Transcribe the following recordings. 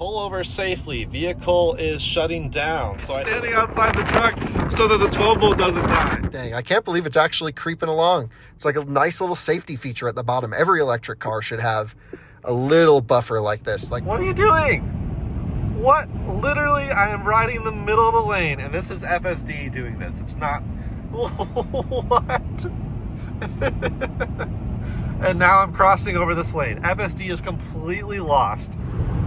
Pull over safely. Vehicle is shutting down. So I'm standing outside the truck so that the 12 volt doesn't die. Dang, I can't believe it's actually creeping along. It's like a nice little safety feature at the bottom. Every electric car should have a little buffer like this. Like, what are you doing? What? Literally, I am riding in the middle of the lane, and this is FSD doing this. It's not... What? And now I'm crossing over this lane. FSD is completely lost.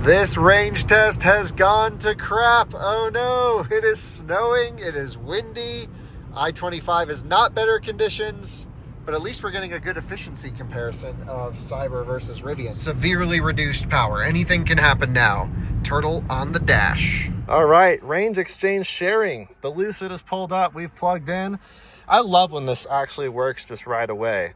This range test has gone to crap. Oh no, it is snowing, it is windy. I-25 is not better conditions, but at least we're getting a good efficiency comparison of Cyber versus Rivian. Severely reduced power. Anything can happen now. Turtle on the dash. All right, range exchange sharing. The Lucid is pulled up, we've plugged in. I love when this actually works just right away.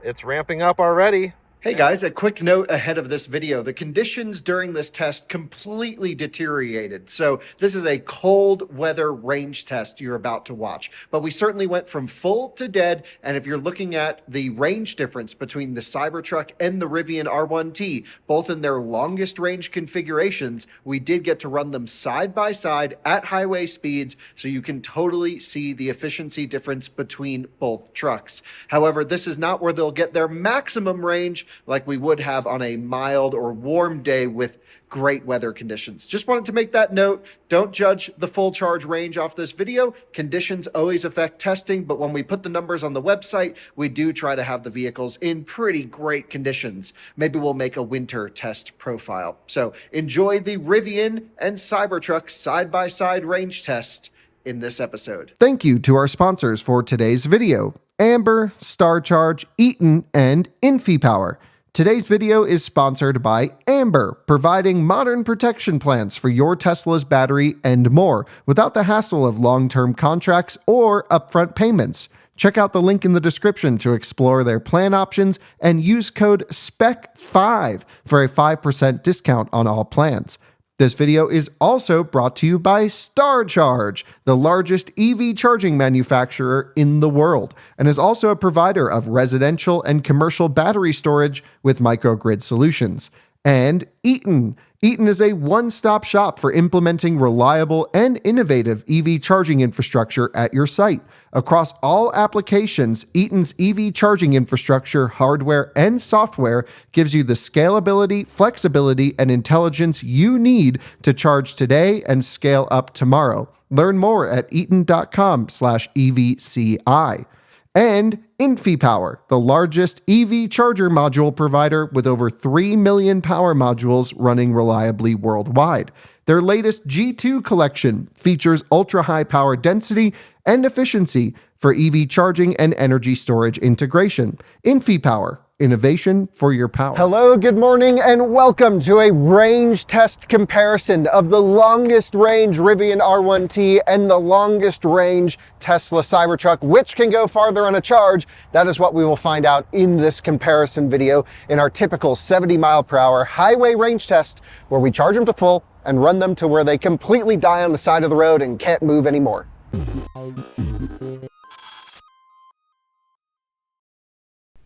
It's ramping up already. Hey guys, a quick note ahead of this video. The conditions during this test completely deteriorated. So this is a cold weather range test you're about to watch. But we certainly went from full to dead. And if you're looking at the range difference between the Cybertruck and the Rivian R1T, both in their longest range configurations, we did get to run them side by side at highway speeds. So you can totally see the efficiency difference between both trucks. However, this is not where they'll get their maximum range like we would have on a mild or warm day with great weather conditions. Just wanted to make that note. Don't judge the full charge range off this video. Conditions always affect testing, but when we put the numbers on the website, we do try to have the vehicles in pretty great conditions. Maybe we'll make a winter test profile. So enjoy the Rivian and Cybertruck side-by-side range test in this episode. Thank you to our sponsors for today's video: Amber, StarCharge, Eaton, and InfyPower. Today's video is sponsored by Amber, providing modern protection plans for your Tesla's battery and more, without the hassle of long-term contracts or upfront payments. Check out the link in the description to explore their plan options and use code SPEC5 for a 5% discount on all plans. This video is also brought to you by StarCharge, the largest EV charging manufacturer in the world, and is also a provider of residential and commercial battery storage with microgrid solutions. And Eaton. Eaton is a one-stop shop for implementing reliable and innovative EV charging infrastructure at your site. Across all applications, Eaton's EV charging infrastructure, hardware, and software gives you the scalability, flexibility, and intelligence you need to charge today and scale up tomorrow. Learn more at eaton.com/EVCI. And InfyPower, the largest EV charger module provider with over 3 million power modules running reliably worldwide. Their latest G2 collection features ultra-high power density and efficiency for EV charging and energy storage integration. InfyPower, innovation for your power. Hello, good morning, and welcome to a range test comparison of the longest range Rivian R1T and the longest range Tesla Cybertruck. Which can go farther on a charge? That is what we will find out in this comparison video in our typical 70 mile per hour highway range test, where we charge them to full and run them to where they completely die on the side of the road and can't move anymore.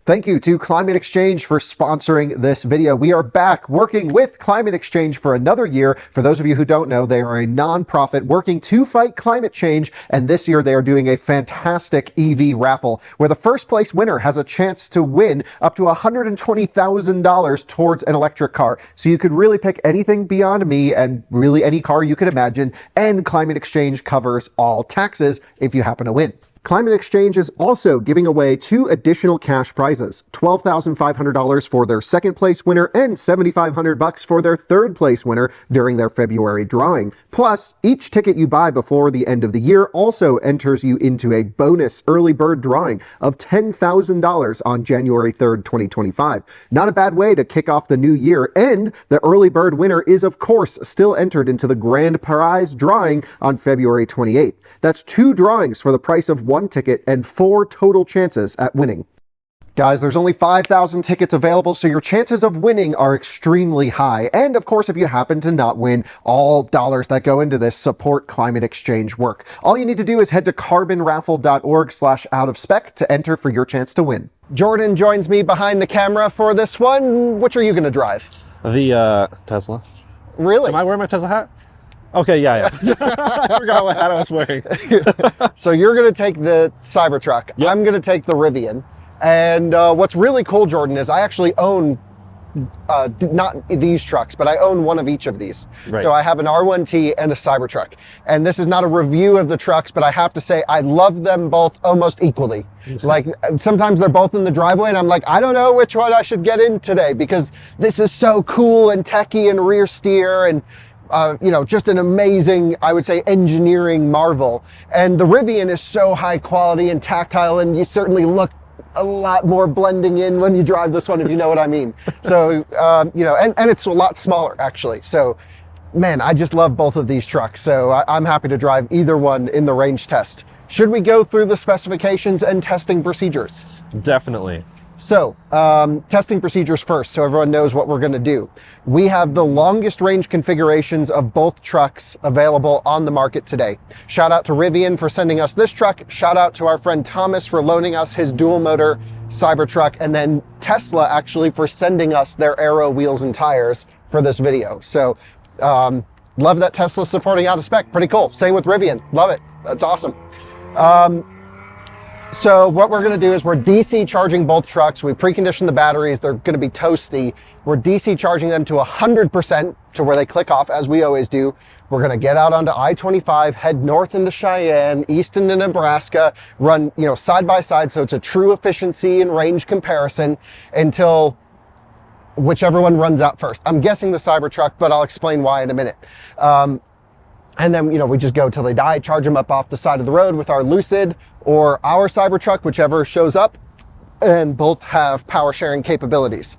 Thank you to Climate Exchange for sponsoring this video. We are back working with Climate Exchange for another year. For those of you who don't know, they are a nonprofit working to fight climate change. And this year they are doing a fantastic EV raffle where the first place winner has a chance to win up to $120,000 towards an electric car. So you could really pick anything beyond me and really any car you could imagine. And Climate Exchange covers all taxes if you happen to win. Climate Exchange is also giving away 2 additional cash prizes, $12,500 for their second place winner and $7,500 for their third place winner during their February drawing. Plus, each ticket you buy before the end of the year also enters you into a bonus early bird drawing of $10,000 on January 3rd, 2025. Not a bad way to kick off the new year, and the early bird winner is of course still entered into the grand prize drawing on February 28th. That's 2 drawings for the price of 1 ticket and 4 total chances at winning. Guys, there's only 5,000 tickets available, so your chances of winning are extremely high. And of course, if you happen to not win, all dollars that go into this support Climate Exchange work. All you need to do is head to carbonraffle.org/out-of-spec to enter for your chance to win. Jordan joins me behind the camera for this one. Which are you going to drive? The Tesla. Really? Am I wearing my Tesla hat? Okay, yeah. I forgot what hat I was wearing. So you're going to take the Cybertruck. Yep. I'm going to take the Rivian. And what's really cool, Jordan, is I actually own not these trucks, but I own one of each of these. Right. So I have an R1T and a Cybertruck. And this is not a review of the trucks, but I have to say I love them both almost equally. Like sometimes they're both in the driveway and I'm like, I don't know which one I should get in today because this is so cool and techy and rear steer and you know, just an amazing, I would say, engineering marvel. And the Rivian is so high quality and tactile, and you certainly look a lot more blending in when you drive this one, if you know what I mean. So, you know, and it's a lot smaller, actually. So, man, I just love both of these trucks. So I'm happy to drive either one in the range test. Should we go through the specifications and testing procedures? Definitely. So, testing procedures first, so everyone knows what we're going to do. We have the longest range configurations of both trucks available on the market today. Shout out to Rivian for sending us this truck. Shout out to our friend Thomas for loaning us his dual motor Cybertruck, and then Tesla actually for sending us their Aero Wheels and tires for this video. So, love that Tesla's supporting out of spec. Pretty cool. Same with Rivian. Love it. That's awesome. So what we're going to do is we're DC charging both trucks. We preconditioned the batteries. They're going to be toasty. We're DC charging them to 100% to where they click off, as we always do. We're going to get out onto I-25, head north into Cheyenne, east into Nebraska, run, you know, side by side. So it's a true efficiency and range comparison until whichever one runs out first. I'm guessing the Cybertruck, but I'll explain why in a minute. And then, you know, we just go till they die, charge them up off the side of the road with our Lucid or our Cybertruck, whichever shows up, and both have power sharing capabilities.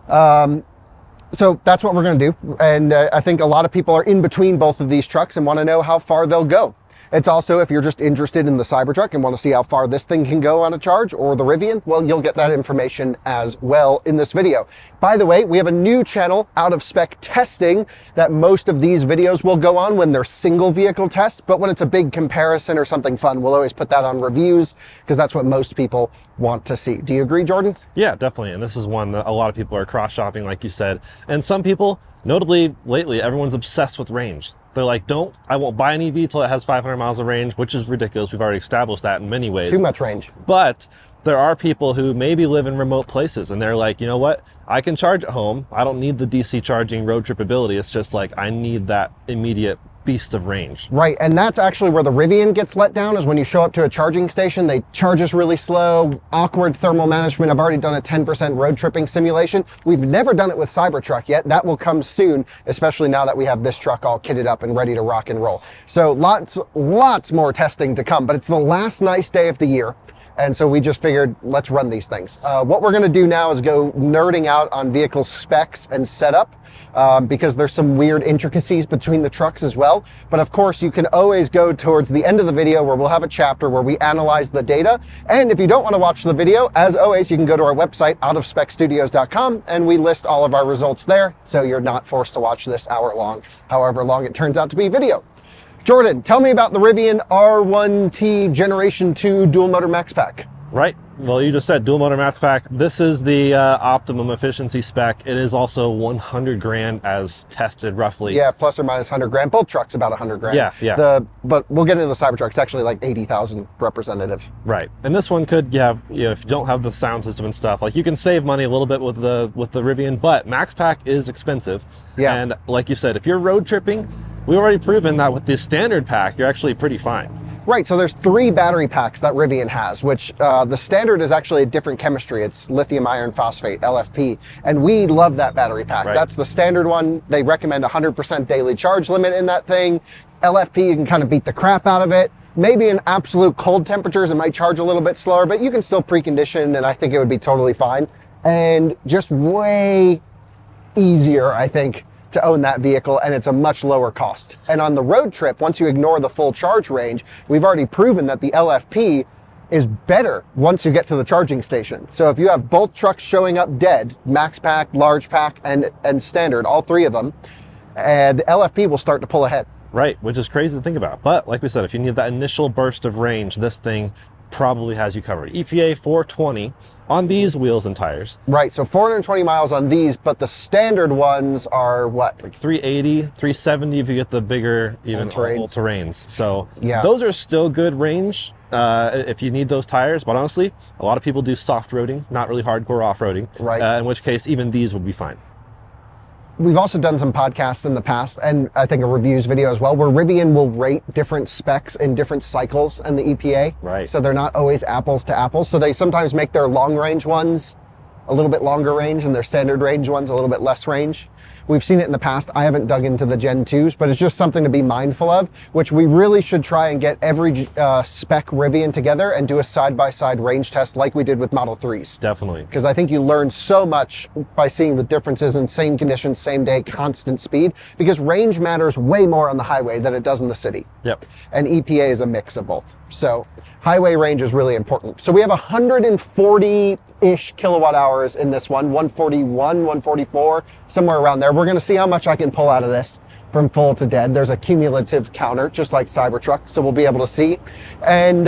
So that's what we're going to do. And I think a lot of people are in between both of these trucks and want to know how far they'll go. It's also, if you're just interested in the Cybertruck and want to see how far this thing can go on a charge, or the Rivian, well, you'll get that information as well in this video. By the way, we have a new channel, Out of Spec Testing, that most of these videos will go on when they're single vehicle tests, but when it's a big comparison or something fun, we'll always put that on reviews, because that's what most people want to see. Do you agree, Jordan? Yeah, definitely. And this is one that a lot of people are cross-shopping, like you said. And some people, notably lately, everyone's obsessed with range. They're like, I won't buy an EV till it has 500 miles of range, which is ridiculous. We've already established that in many ways. Too much range. But there are people who maybe live in remote places and they're like, you know what? I can charge at home. I don't need the DC charging road trip ability. It's just like, I need that immediate beast of range. Right, and that's actually where the Rivian gets let down, is when you show up to a charging station, they charge us really slow, awkward thermal management. I've already done a 10% road tripping simulation. We've never done it with Cybertruck yet. That will come soon, especially now that we have this truck all kitted up and ready to rock and roll. So lots more testing to come, but it's the last nice day of the year. And so we just figured, let's run these things. What we're gonna do now is go nerding out on vehicle specs and setup, because there's some weird intricacies between the trucks as well. But of course, you can always go towards the end of the video where we'll have a chapter where we analyze the data. And if you don't wanna watch the video, as always, you can go to our website, outofspecstudios.com, and we list all of our results there. So you're not forced to watch this hour long, however long it turns out to be video. Jordan, tell me about the Rivian R1T Generation 2 Dual Motor Max Pack. Right. Well, you just said dual motor max pack. This is the optimum efficiency spec. It is also 100 grand as tested roughly. Yeah, plus or minus 100 grand. Both trucks about 100 grand. Yeah. But we'll get into the Cybertruck. It's actually like 80,000 representative. Right. And this one could have, you know, if you don't have the sound system and stuff, like you can save money a little bit with the Rivian, but max pack is expensive. Yeah. And like you said, if you're road tripping, we've already proven that with the standard pack, you're actually pretty fine. Right, so there's 3 battery packs that Rivian has, which the standard is actually a different chemistry. It's lithium iron phosphate, LFP, and we love that battery pack. Right. That's the standard one. They recommend 100% daily charge limit in that thing. LFP, you can kind of beat the crap out of it. Maybe in absolute cold temperatures, it might charge a little bit slower, but you can still precondition, and I think it would be totally fine. And just way easier, I think, to own that vehicle, and it's a much lower cost. And on the road trip, once you ignore the full charge range, we've already proven that the LFP is better once you get to the charging station. So if you have both trucks showing up dead, max pack, large pack, and standard, all 3 of them, and the LFP will start to pull ahead. Right, which is crazy to think about. But like we said, if you need that initial burst of range, this thing probably has you covered. EPA 420 on these wheels and tires. Right, so 420 miles on these, but the standard ones are what? Like 380, 370 if you get the bigger, even all-terrains. So yeah, those are still good range if you need those tires. But honestly, a lot of people do soft roading, not really hardcore off-roading. Right. In which case, even these would be fine. We've also done some podcasts in the past, and I think a reviews video as well, where Rivian will rate different specs in different cycles and the EPA. Right. So they're not always apples to apples. So they sometimes make their long range ones a little bit longer range and their standard range ones a little bit less range. We've seen it in the past. I haven't dug into the Gen 2s, but it's just something to be mindful of, which we really should try and get every spec Rivian together and do a side-by-side range test like we did with Model 3s. Definitely. Because I think you learn so much by seeing the differences in same conditions, same day, constant speed, because range matters way more on the highway than it does in the city. Yep. And EPA is a mix of both. So highway range is really important. So we have 140-ish kilowatt hours in this one, 141, 144, somewhere around there. We're gonna see how much I can pull out of this from full to dead. There's a cumulative counter, just like Cybertruck, so we'll be able to see. And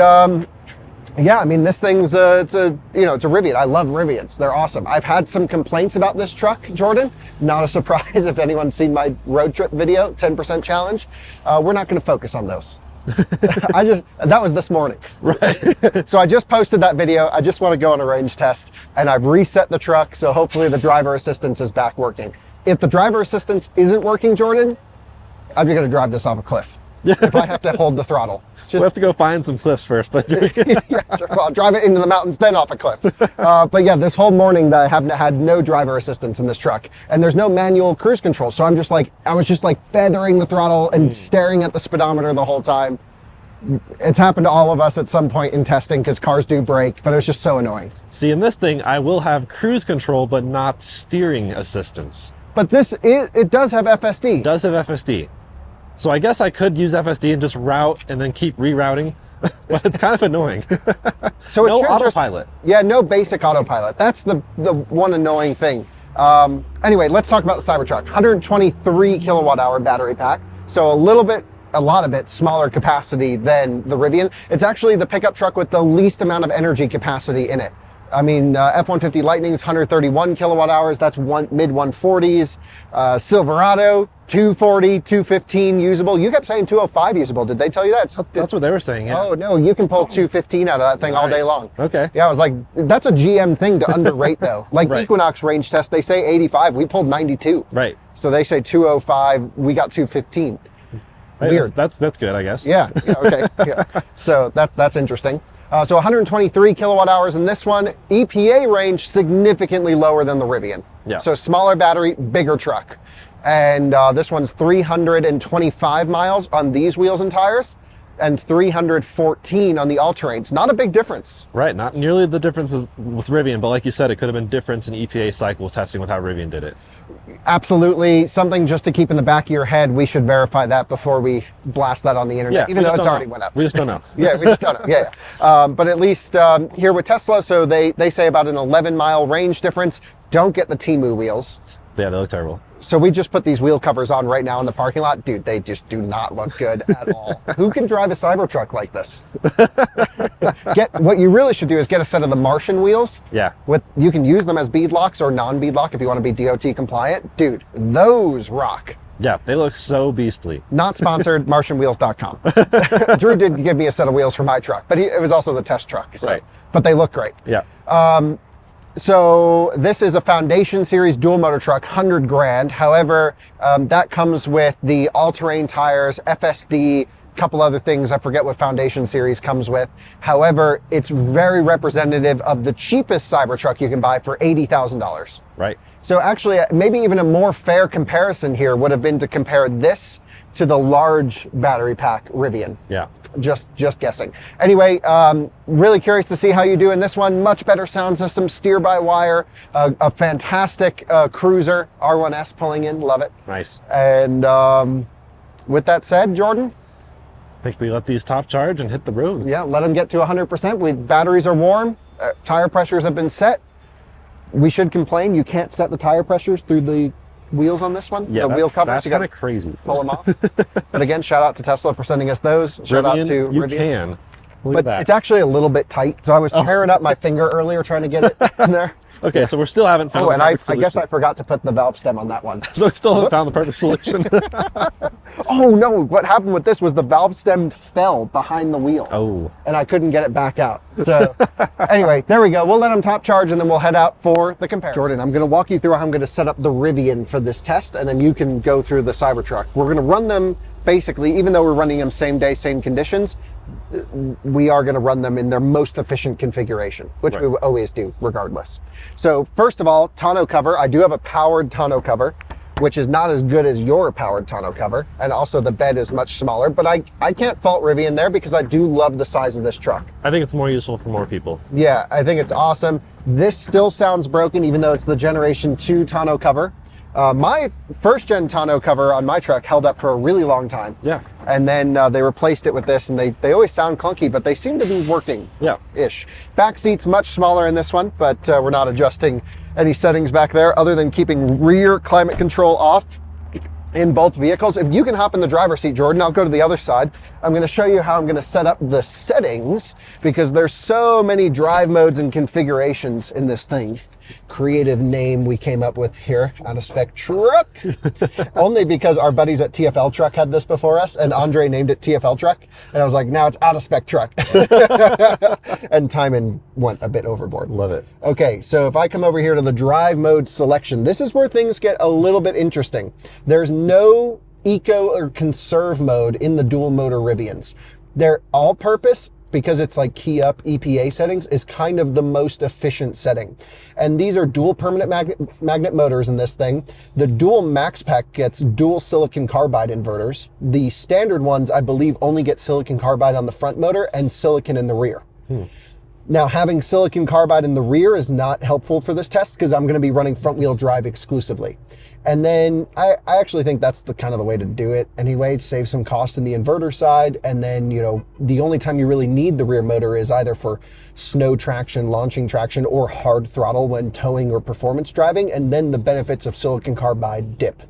yeah, I mean, this thing's it's a Rivian. I love Rivians. They're awesome. I've had some complaints about this truck, Jordan. Not a surprise if anyone's seen my road trip video, 10% challenge. We're not gonna focus on those. That was this morning. Right. So I just posted that video. I just want to go on a range test, and I've reset the truck, so hopefully the driver assistance is back working. If the driver assistance isn't working, Jordan, I'm just going to drive this off a cliff. If I have to hold the throttle. We'll have to go find some cliffs first. But yeah, sure. Well, I'll drive it into the mountains, then off a cliff. But yeah, this whole morning that I have had no driver assistance in this truck, and there's no manual cruise control. So I was just like feathering the throttle and staring at the speedometer the whole time. It's happened to all of us at some point in testing because cars do break, but it was just so annoying. See, in this thing, I will have cruise control, but not steering assistance. But it does have FSD. It does have FSD. So I guess I could use FSD and just route and then keep rerouting, but it's kind of annoying. So no autopilot. No basic autopilot. That's the one annoying thing. Anyway, let's talk about the Cybertruck. 123 kilowatt hour battery pack. So a lot of it smaller capacity than the Rivian. It's actually the pickup truck with the least amount of energy capacity in it. I mean, F-150 Lightning is 131 kilowatt hours. That's mid 140s. Silverado, 240, 215 usable. You kept saying 205 usable. Did they tell you that? That's what they were saying, yeah. Oh, no, you can pull 215 out of that thing all day long. Okay. Yeah, I was like, that's a GM thing to underrate, though. Like right. Equinox range test, they say 85. We pulled 92. Right. So they say 205. We got 215. Hey, Weird. That's good, I guess. Yeah, okay. Yeah. So that's interesting. So 123 kilowatt hours in this one. EPA range significantly lower than the Rivian. Yeah. So smaller battery, bigger truck. And this one's 325 miles on these wheels and tires and 314 on the all-terrains. Not a big difference. Right, not nearly the differences with Rivian, but like you said, it could have been different in EPA cycle testing with how Rivian did it. Absolutely. Something just to keep in the back of your head. We should verify that before we blast that on the internet, even though it's already went up. We just don't know. Yeah, we just don't know. Yeah. But at least here with Tesla, so they say about an 11-mile range difference. Don't get the Temu wheels. Yeah, they look terrible. So we just put these wheel covers on right now in the parking lot. Dude, they just do not look good at all. Who can drive a Cybertruck like this? What you really should do is get a set of the Martian wheels. Yeah. You can use them as beadlocks or non-beadlock if you want to be DOT compliant. Dude, those rock. Yeah, they look so beastly. Not sponsored, martianwheels.com. Drew did give me a set of wheels for my truck, but it was also the test truck. So, right. But they look great. Yeah. So this is a Foundation Series dual motor truck, 100 grand. However, that comes with the all-terrain tires, FSD, couple other things. I forget what Foundation Series comes with. However, it's very representative of the cheapest Cybertruck you can buy for $80,000. Right. So actually, maybe even a more fair comparison here would have been to compare this to the large battery pack Rivian. Yeah. Just guessing. Anyway, really curious to see how you do in this one. Much better sound system, steer-by-wire, a fantastic cruiser, R1S pulling in, love it. Nice. And with that said, Jordan? I think we let these top charge and hit the road. Yeah, let them get to 100%. Batteries are warm, tire pressures have been set. We should complain, you can't set the tire pressures through the wheels on this one. Yeah, the wheel covers. That's kind of crazy. Pull them off. But again, shout out to Tesla for sending us those. Shout out to you Rivian. can. Look but at that. it's actually a little bit tight. So I was tearing up my finger earlier trying to get it in there. Okay, so we still haven't found the and perfect I solution. guess I forgot to put the valve stem on that one. So we still haven't found the perfect solution. Oh no, what happened with this was the valve stem fell behind the wheel. Oh. And I couldn't get it back out. So anyway, there we go. We'll let them top charge and then we'll head out for the comparison. Jordan, I'm gonna walk you through how I'm gonna set up the Rivian for this test, and then you can go through the Cybertruck. We're gonna run them basically, even though we're running them same day, same conditions, we are going to run them in their most efficient configuration, which we always do regardless. So first of all, tonneau cover. I do have a powered tonneau cover, which is not as good as your powered tonneau cover. And also the bed is much smaller, but I can't fault Rivian there because I do love the size of this truck. I think it's more useful for more people. Yeah, I think it's awesome. This still sounds broken, even though it's the Generation 2 tonneau cover. My first gen tonneau cover on my truck held up for a really long time. Yeah. And then they replaced it with this, and they always sound clunky, but they seem to be working. Yeah. Ish. Back seat's much smaller in this one, but we're not adjusting any settings back there other than keeping rear climate control off in both vehicles. If you can hop in the driver's seat, Jordan, I'll go to the other side. I'm going to show you how I'm going to set up the settings because there's so many drive modes and configurations in this thing. Creative name we came up with here, Out of Spec Truck. Only because our buddies at TFL Truck had this before us, and Andre named it TFL Truck, and I was like, now it's Out of Spec Truck. And Timon went a bit overboard. Love it. Okay, so if I come over here to the drive mode selection, this is where things get a little bit interesting. There's no eco or conserve mode in the dual motor Rivians. They're all purpose, because it's like key up EPA settings, is kind of the most efficient setting. And these are dual permanent magnet motors in this thing. The dual max pack gets dual silicon carbide inverters. The standard ones, I believe, only get silicon carbide on the front motor and silicon in the rear. Now, having silicon carbide in the rear is not helpful for this test because I'm going to be running front wheel drive exclusively. And then I actually think that's the kind of the way to do it anyway, save some cost in the inverter side. And then, you know, the only time you really need the rear motor is either for snow traction, launching traction, or hard throttle when towing or performance driving. And then the benefits of silicon carbide dip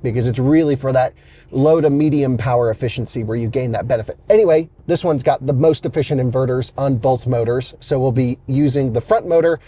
because it's really for that low to medium power efficiency where you gain that benefit. Anyway, this one's got the most efficient inverters on both motors. So we'll be using the front motor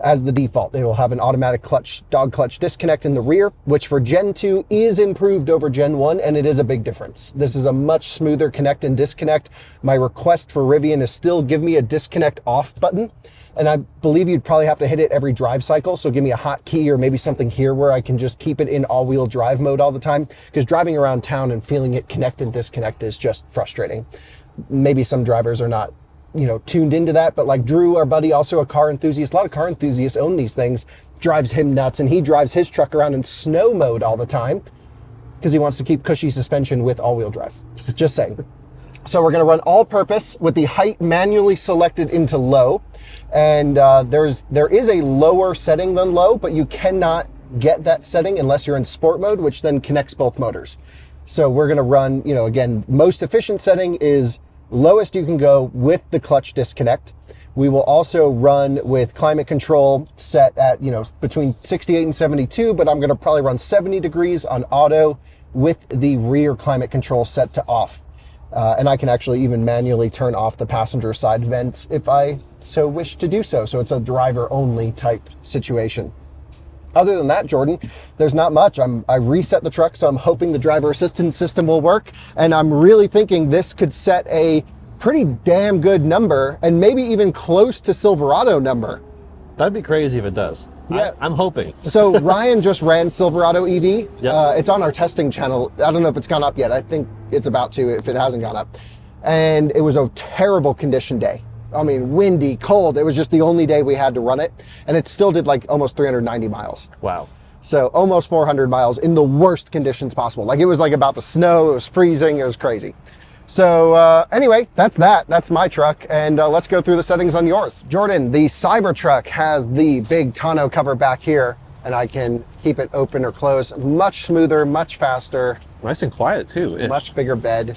as the default. It will have an automatic clutch, dog clutch disconnect in the rear, which for Gen 2 is improved over Gen 1, and it is a big difference. This is a much smoother connect and disconnect. My request for Rivian is still give me a disconnect off button, and I believe you'd probably have to hit it every drive cycle, so give me a hotkey or maybe something here where I can just keep it in all-wheel drive mode all the time, because driving around town and feeling it connect and disconnect is just frustrating. Maybe some drivers are not, you know, tuned into that, but like Drew, our buddy, also a car enthusiast, a lot of car enthusiasts own these things, drives him nuts, and he drives his truck around in snow mode all the time because he wants to keep cushy suspension with all-wheel drive. Just saying. So we're going to run all purpose with the height manually selected into low, and there is a lower setting than low, but you cannot get that setting unless you're in sport mode, which then connects both motors. So we're going to run, you know, again, most efficient setting is lowest you can go with the clutch disconnect. We will also run with climate control set at, you know, between 68 and 72, but I'm going to probably run 70 degrees on auto with the rear climate control set to off. And I can actually even manually turn off the passenger side vents if I so wish to do so. So it's a driver only type situation. Other than that, Jordan, there's not much. I reset the truck, so I'm hoping the driver assistance system will work. And I'm really thinking this could set a pretty damn good number and maybe even close to Silverado number. That'd be crazy if it does. Yeah. I'm hoping. So Ryan just ran Silverado EV. Yep. It's on our testing channel. I don't know if it's gone up yet. I think it's about to if it hasn't gone up. And it was a terrible condition day. I mean, windy, cold. It was just the only day we had to run it. And it still did like almost 390 miles. Wow. So almost 400 miles in the worst conditions possible. Like it was like about to snow, it was freezing, it was crazy. So anyway, that's that. That's my truck. And let's go through the settings on yours. Jordan, the Cybertruck has the big tonneau cover back here, and I can keep it open or closed. Much smoother, much faster. Nice and quiet too. -ish. Much bigger bed.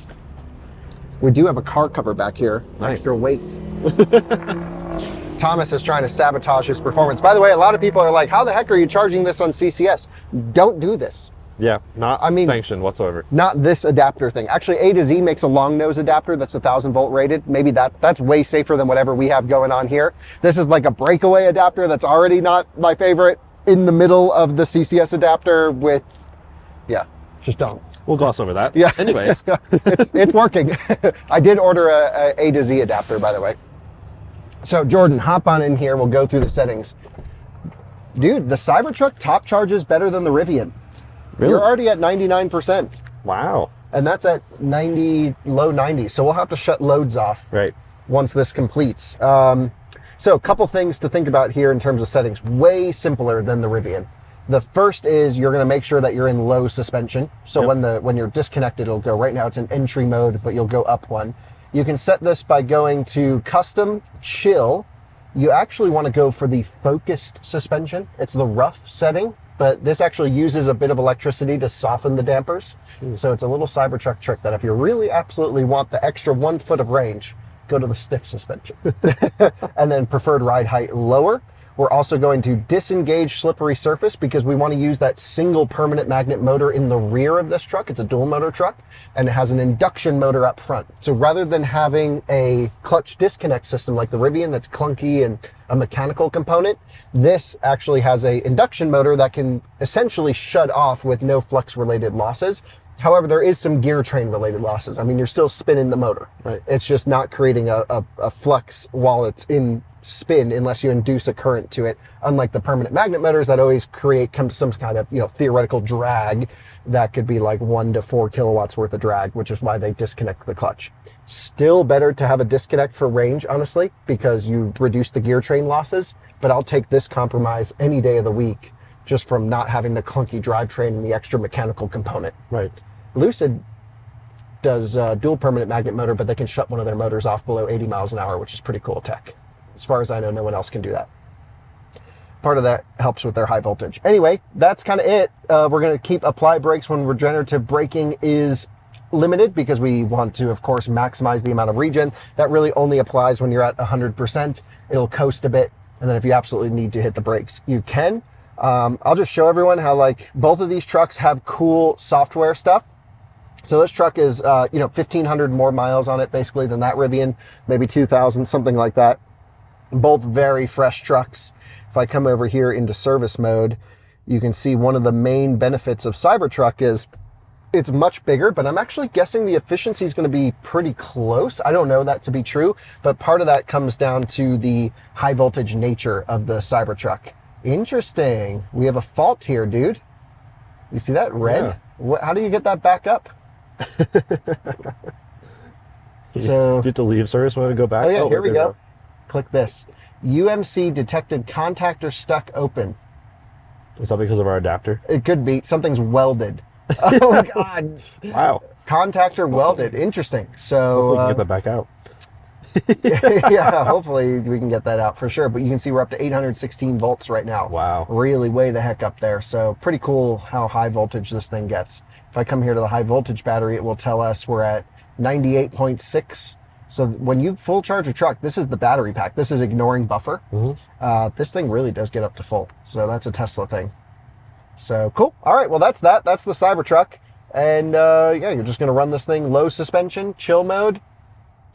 We do have a car cover back here, Nice. Extra weight. Thomas is trying to sabotage his performance. By the way, a lot of people are like, how the heck are you charging this on CCS? Don't do this. Yeah, not sanctioned whatsoever. Not this adapter thing. Actually, A to Z makes a long nose adapter that's 1,000 volt rated. Maybe that's way safer than whatever we have going on here. This is like a breakaway adapter that's already not my favorite in the middle of the CCS adapter with, yeah, just don't. We'll gloss over that. Yeah. Anyways. it's working. I did order a to Z adapter, by the way. So Jordan, hop on in here. We'll go through the settings. Dude, the Cybertruck top charges better than the Rivian. Really? You're already at 99%. Wow. And that's at 90, low 90s. So we'll have to shut loads off once this completes. So a couple things to think about here in terms of settings. Way simpler than the Rivian. The first is you're going to make sure that you're in low suspension. So when you're disconnected, it'll go. Right now it's in entry mode, but you'll go up one. You can set this by going to custom chill. You actually want to go for the focused suspension. It's the rough setting, but this actually uses a bit of electricity to soften the dampers. So it's a little Cybertruck trick that if you really absolutely want the extra 1 foot of range, go to the stiff suspension. And then preferred ride height lower. We're also going to disengage slippery surface because we want to use that single permanent magnet motor in the rear of this truck. It's a dual motor truck and it has an induction motor up front. So rather than having a clutch disconnect system like the Rivian that's clunky and a mechanical component, this actually has a induction motor that can essentially shut off with no flux related losses. However, there is some gear train related losses. I mean, you're still spinning the motor. Right. It's just not creating a flux while it's in spin unless you induce a current to it. Unlike the permanent magnet motors that always come to some kind of, theoretical drag that could be like 1 to 4 kilowatts worth of drag, which is why they disconnect the clutch. Still better to have a disconnect for range, honestly, because you reduce the gear train losses, but I'll take this compromise any day of the week just from not having the clunky drivetrain and the extra mechanical component. Right. Lucid does dual permanent magnet motor, but they can shut one of their motors off below 80 miles an hour, which is pretty cool tech. As far as I know, no one else can do that. Part of that helps with their high voltage. Anyway, that's kind of it. We're going to keep apply brakes when regenerative braking is limited because we want to, of course, maximize the amount of regen. That really only applies when you're at 100%. It'll coast a bit. And then if you absolutely need to hit the brakes, you can. I'll just show everyone how both of these trucks have cool software stuff. So this truck is, 1,500 more miles on it basically than that Rivian, maybe 2,000, something like that. Both very fresh trucks. If I come over here into service mode, you can see one of the main benefits of Cybertruck is it's much bigger, but I'm actually guessing the efficiency is going to be pretty close. I don't know that to be true, but part of that comes down to the high voltage nature of the Cybertruck. Interesting. We have a fault here, dude. You see that red? Yeah. How do you get that back up? So, do you have to leave service mode and go back? Oh yeah, here we go. Click this. UMC detected contactor stuck open. Is that because of our adapter? It could be. Something's welded. Oh my God. Wow. Contactor welded. Interesting. So hopefully we can get that back out. Yeah, hopefully we can get that out for sure. But you can see we're up to 816 volts right now. Wow. Really way the heck up there. So pretty cool how high voltage this thing gets. If I come here to the high voltage battery, it will tell us we're at 98.6. So when you full charge a truck, this is the battery pack. This is ignoring buffer. Mm-hmm. This thing really does get up to full. So that's a Tesla thing. So cool. All right, well that's that. That's the Cybertruck. And yeah, you're just gonna run this thing low suspension, chill mode.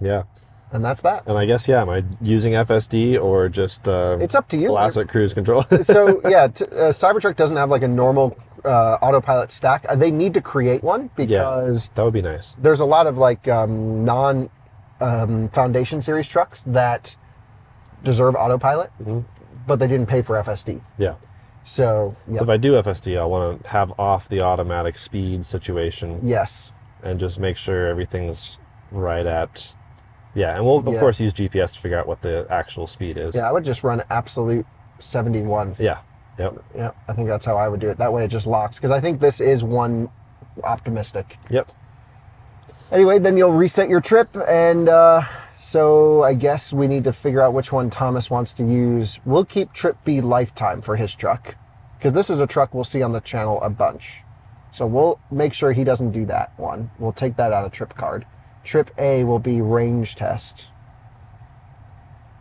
Yeah. And that's that. And I guess, yeah, am I using FSD or just it's up to you. Classic cruise control? So yeah, Cybertruck doesn't have like a normal autopilot stack. They need to create one because that would be nice. There's a lot of like non Foundation series trucks that deserve autopilot, but they didn't pay for FSD. Yeah. So if I do FSD, I want to have off the automatic speed situation. Yes. And just make sure everything's right at. Yeah, and we'll of course use GPS to figure out what the actual speed is. Yeah, I would just run absolute 71. Yeah. Yep. Yeah, I think that's how I would do it. That way it just locks, because I think this is one optimistic. Yep. Anyway, then you'll reset your trip, and so I guess we need to figure out which one Thomas wants to use. We'll keep Trip B lifetime for his truck, because this is a truck we'll see on the channel a bunch. So we'll make sure he doesn't do that one. We'll take that out of Trip card. Trip A will be range test,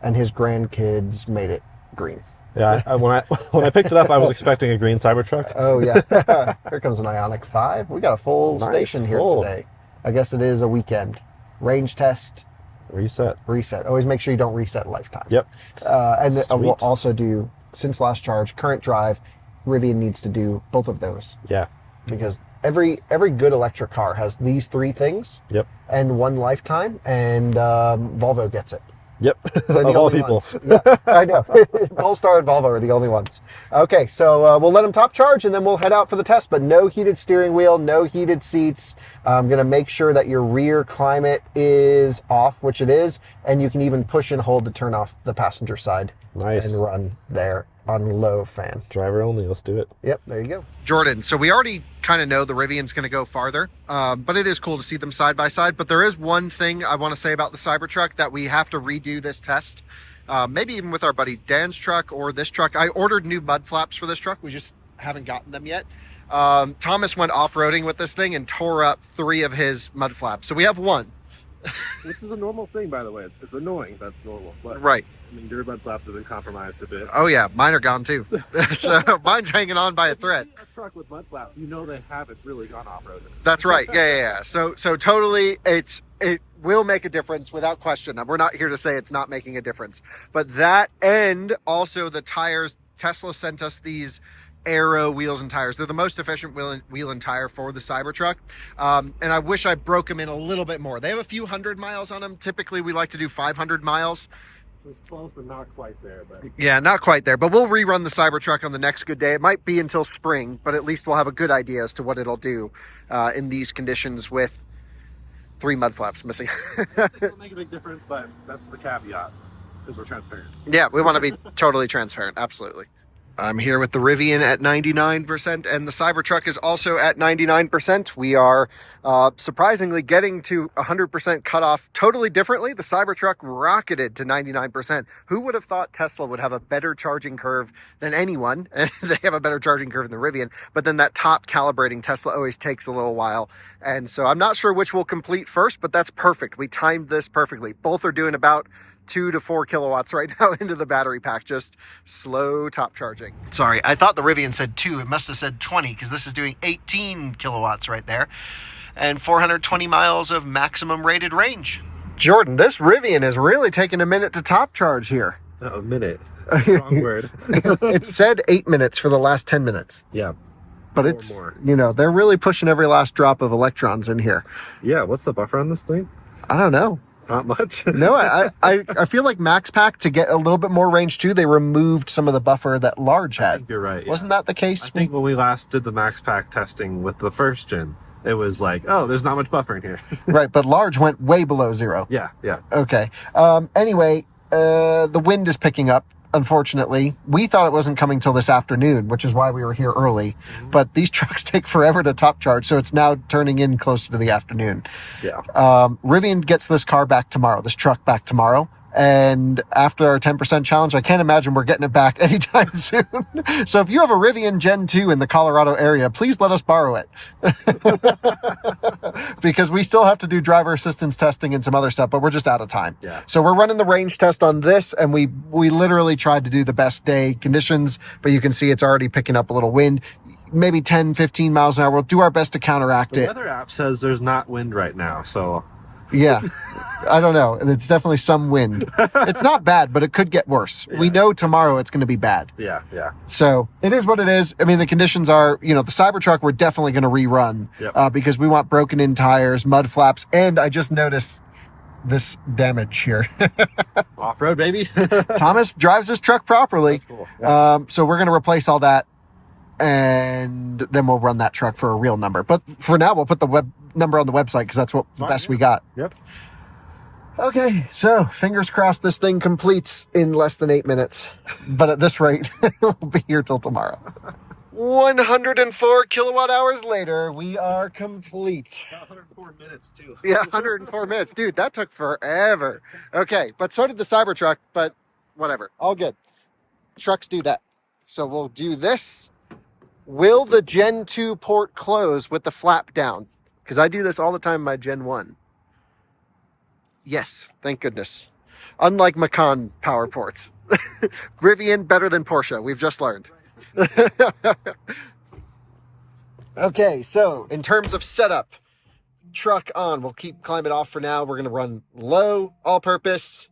and his grandkids made it green. Yeah, when I picked it up, I was expecting a green Cybertruck. Oh yeah, here comes an Ioniq 5. We got a full Nice, station here full. today. I guess it is a weekend. Range test. Reset. Always make sure you don't reset lifetime. Yep. And we'll Sweet. also do, since last charge, current drive. Rivian needs to do both of those. Yeah. Because every good electric car has these 3 things. Yep. And 1 lifetime, and Volvo gets it. Yep. They're the Of all only people. ones. Yeah, I know. Polestar and Volvo are the only ones. Okay, so we'll let them top charge, and then we'll head out for the test. But no heated steering wheel, no heated seats. I'm going to make sure that your rear climate is off, which it is, and you can even push and hold to turn off the passenger side. Nice. And run there on low fan. Driver only. Let's do it. Yep, there you go. Jordan, so we already kind of know the Rivian's going to go farther, but it is cool to see them side by side. But there is one thing I want to say about the Cybertruck that we have to redo this test. Maybe even with our buddy Dan's truck or this truck. I ordered new mud flaps for this truck. We just haven't gotten them yet. Thomas went off-roading with this thing and tore up 3 of his mud flaps. So we have 1. Which is a normal thing, by the way. It's annoying. That's normal. But, Right. I mean, your mud flaps have been compromised a bit. Oh yeah, mine are gone too. So mine's hanging on by a thread. A truck with mud flaps, you know they haven't really gone off-road. That's right. Yeah. So totally, it will make a difference without question. We're not here to say it's not making a difference, but that, and also the tires. Tesla sent us these Aero Wheels and tires. They're the most efficient wheel and tire for the Cybertruck. And I wish I broke them in a little bit more. They have a few 100 miles on them. Typically, we like to do 500 miles. It's close, but not quite there. But Yeah, not quite there, but we'll rerun the Cybertruck on the next good day. It might be until spring, but at least we'll have a good idea as to what it'll do in these conditions with 3 mud flaps missing. it'll make a big difference, but that's the caveat, because we're transparent. Yeah, we want to be totally transparent. Absolutely. I'm here with the Rivian at 99%, and the Cybertruck is also at 99%. We are surprisingly getting to 100% cutoff totally differently. The Cybertruck rocketed to 99%. Who would have thought Tesla would have a better charging curve than anyone? And they have a better charging curve than the Rivian, but then that top calibrating Tesla always takes a little while. And so I'm not sure which will complete first, but that's perfect. We timed this perfectly. Both are doing about 2 to 4 kilowatts right now into the battery pack, just slow top charging. Sorry, I thought the Rivian said 2. It must have said 20 because this is doing 18 kilowatts right there and 420 miles of maximum rated range. Jordan, this Rivian is really taking a minute to top charge here. A minute. Wrong word. It said 8 minutes for the last 10 minutes. Yeah. But it's, they're really pushing every last drop of electrons in here. Yeah, what's the buffer on this thing? I don't know. Not much. No, I feel like Max Pack, to get a little bit more range too, they removed some of the buffer that Large had. I think you're right. Yeah. Wasn't that the case? I think when we last did the Max Pack testing with the first gen, it was like, oh, there's not much buffer in here. Right, but Large went way below 0. Yeah. Okay. Anyway, the wind is picking up. Unfortunately, we thought it wasn't coming till this afternoon, which is why we were here early. Mm-hmm. But these trucks take forever to top charge, so it's now turning in closer to the afternoon. Yeah. Rivian gets this truck back tomorrow. And after our 10% challenge, I can't imagine we're getting it back anytime soon. So if you have a Rivian Gen 2 in the Colorado area, please let us borrow it. Because we still have to do driver assistance testing and some other stuff, but we're just out of time. Yeah. So we're running the range test on this, and we literally tried to do the best day conditions, but you can see it's already picking up a little wind. Maybe 10, 15 miles an hour. We'll do our best to counteract it. The weather app says there's not wind right now, so... Yeah, I don't know. It's definitely some wind. It's not bad, but it could get worse. Yeah. We know tomorrow it's going to be bad. Yeah. So it is what it is. I mean, the conditions are, the Cybertruck we're definitely going to rerun. Yep. Because we want broken in tires, mud flaps, and I just noticed this damage here. Off-road, baby. Thomas drives his truck properly. That's cool. Yeah. So we're going to replace all that, and then we'll run that truck for a real number. But for now, we'll put the web number on the website because that's what the best we got. Yep. Okay, so fingers crossed this thing completes in less than 8 minutes. But at this rate, we'll be here till tomorrow. 104 kilowatt hours later, we are complete. 104 minutes, too. Yeah, 104 minutes. Dude, that took forever. Okay, but so did the Cybertruck, but whatever. All good. Trucks do that. So we'll do this. Will the Gen 2 port close with the flap down? Because I do this all the time in my Gen 1. Yes, thank goodness. Unlike Macan power ports. Rivian better than Porsche, we've just learned. Okay, so in terms of setup, truck on. We'll keep climate off for now. We're going to run low, all-purpose.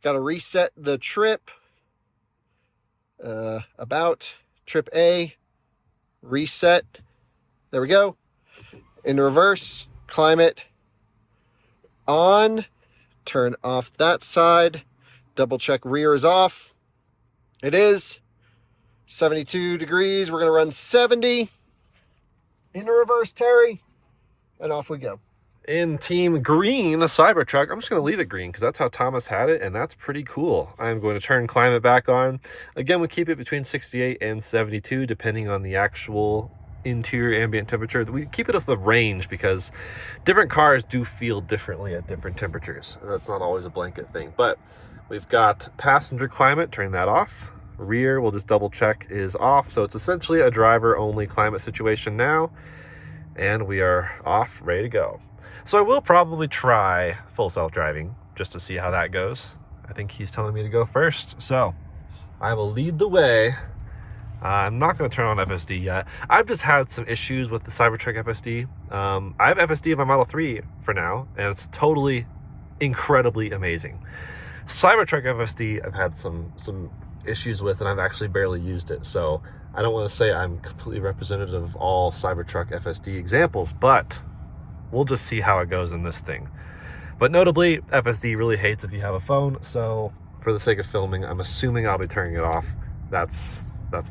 Got to reset the trip. About trip A. Reset. There we go. In reverse, climate on. Turn off that side. Double check rear is off. It is 72 degrees. We're going to run 70. In reverse, Terry. And off we go. In team green, a Cybertruck. I'm just going to leave it green because that's how Thomas had it, and that's pretty cool. I'm going to turn climate back on. Again, we keep it between 68 and 72, depending on the actual interior ambient temperature. We keep it at the range because different cars do feel differently at different temperatures. That's not always a blanket thing, but we've got passenger climate, turn that off. Rear, we'll just double check, is off. So it's essentially a driver only climate situation now. And we are off, ready to go. So I will probably try full self-driving just to see how that goes. I think he's telling me to go first. So I will lead the way. I'm not going to turn on FSD yet. I've just had some issues with the Cybertruck FSD. I have FSD in my Model 3 for now, and it's totally incredibly amazing. Cybertruck FSD I've had some issues with, and I've actually barely used it. So I don't want to say I'm completely representative of all Cybertruck FSD examples, but we'll just see how it goes in this thing. But notably, FSD really hates if you have a phone, so for the sake of filming, I'm assuming I'll be turning it off. That's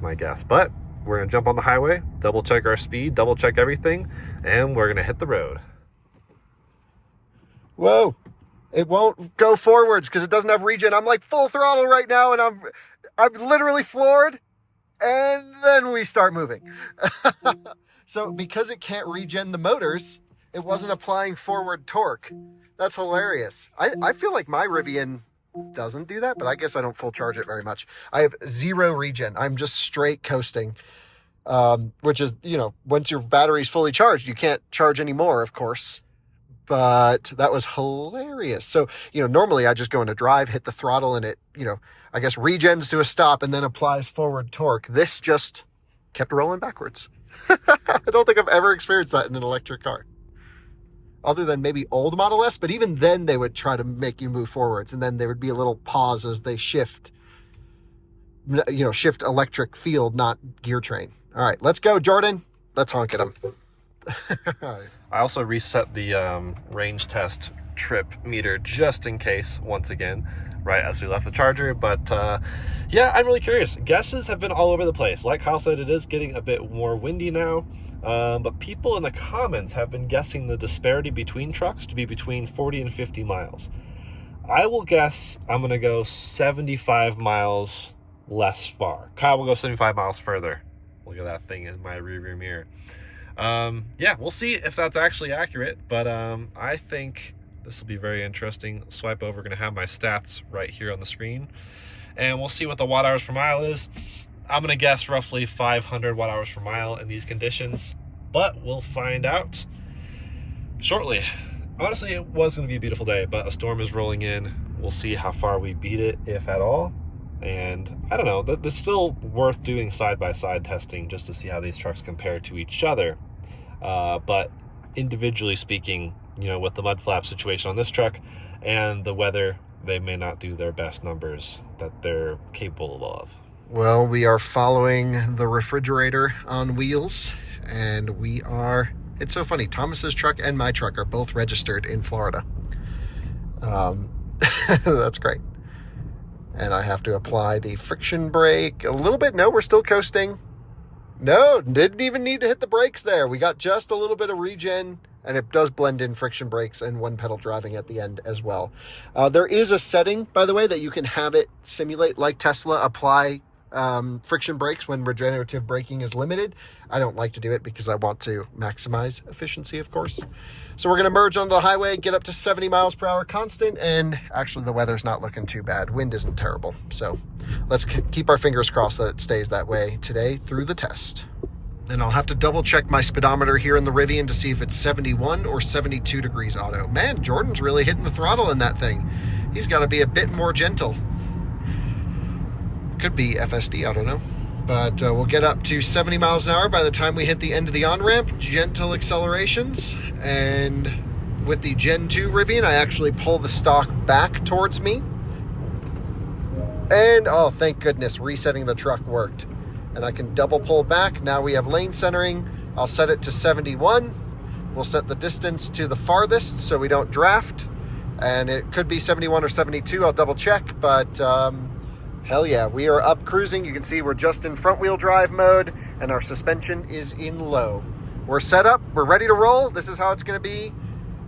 my guess. But we're gonna jump on the highway, double check our speed, double check everything, and we're gonna hit the road. Whoa, it won't go forwards because it doesn't have regen. I'm like full throttle right now, and I'm literally floored. And then we start moving. So because it can't regen the motors, it wasn't applying forward torque. That's hilarious. I feel like my Rivian doesn't do that, but I guess I don't full charge it very much. I have 0 regen. I'm just straight coasting, which is, you know, once your battery's fully charged, you can't charge anymore, of course. But that was hilarious. So, you know, normally I just go into drive, hit the throttle, and it, you know, I guess regens to a stop and then applies forward torque. This just kept rolling backwards. I don't think I've ever experienced that in an electric car. Other than maybe old Model S, but even then they would try to make you move forwards, and then there would be a little pause as they shift, you know, shift electric field, not gear train. All right, let's go, Jordan. Let's honk at them. I also reset the range test trip meter just in case, once again, right as we left the charger. But yeah, I'm really curious. Guesses have been all over the place. Like Kyle said, it is getting a bit more windy now. But people in the comments have been guessing the disparity between trucks to be between 40 and 50 miles. I will guess I'm going to go 75 miles less far. Kyle will go 75 miles further. Look at that thing in my rearview mirror. Yeah, we'll see if that's actually accurate, but I think this will be very interesting. Swipe over, going to have my stats right here on the screen, and we'll see what the watt hours per mile is. I'm going to guess roughly 500 watt hours per mile in these conditions, but we'll find out shortly. Honestly, it was going to be a beautiful day, but a storm is rolling in. We'll see how far we beat it, if at all. And I don't know, it's still worth doing side-by-side testing just to see how these trucks compare to each other. But individually speaking, you know, with the mud flap situation on this truck and the weather, they may not do their best numbers that they're capable of. Well, we are following the refrigerator on wheels, and we are, it's so funny, Thomas's truck and my truck are both registered in Florida. That's great. And I have to apply the friction brake a little bit. No, we're still coasting. No, didn't even need to hit the brakes there. We got just a little bit of regen, and it does blend in friction brakes and one pedal driving at the end as well. There is a setting, by the way, that you can have it simulate, like Tesla, apply friction brakes when regenerative braking is limited. I don't like to do it because I want to maximize efficiency, of course. So we're going to merge onto the highway, get up to 70 miles per hour constant, and actually the weather's not looking too bad. Wind isn't terrible. So let's keep our fingers crossed that it stays that way today through the test. Then I'll have to double check my speedometer here in the Rivian to see if it's 71 or 72 degrees auto. Man, Jordan's really hitting the throttle in that thing. He's got to be a bit more gentle. Could be FSD, I don't know. But we'll get up to 70 miles an hour by the time we hit the end of the on-ramp. Gentle accelerations. And with the Gen 2 Rivian, I actually pull the stock back towards me. And, oh, thank goodness, resetting the truck worked. And I can double pull back. Now we have lane centering. I'll set it to 71. We'll set the distance to the farthest so we don't draft. And it could be 71 or 72. I'll double check. But hell yeah, we are up cruising. You can see we're just in front wheel drive mode and our suspension is in low. We're set up. We're ready to roll. This is how it's going to be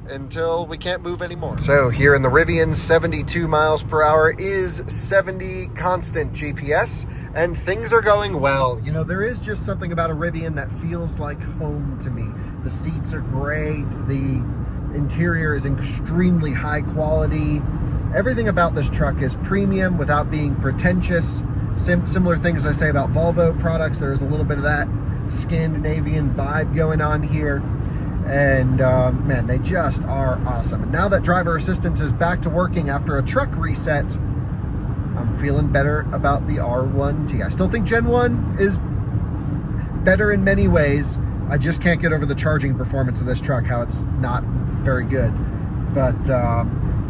until we can't move anymore. So here in the Rivian, 72 miles per hour is 70 constant GPS. And things are going well. You know, there is just something about a Rivian that feels like home to me. The seats are great. The interior is extremely high quality. Everything about this truck is premium without being pretentious. Similar things I say about Volvo products. There's a little bit of that Scandinavian vibe going on here. And man, they just are awesome. And now that driver assistance is back to working after a truck reset, I'm feeling better about the R1T. I still think Gen 1 is better in many ways. I just can't get over the charging performance of this truck, how it's not very good. But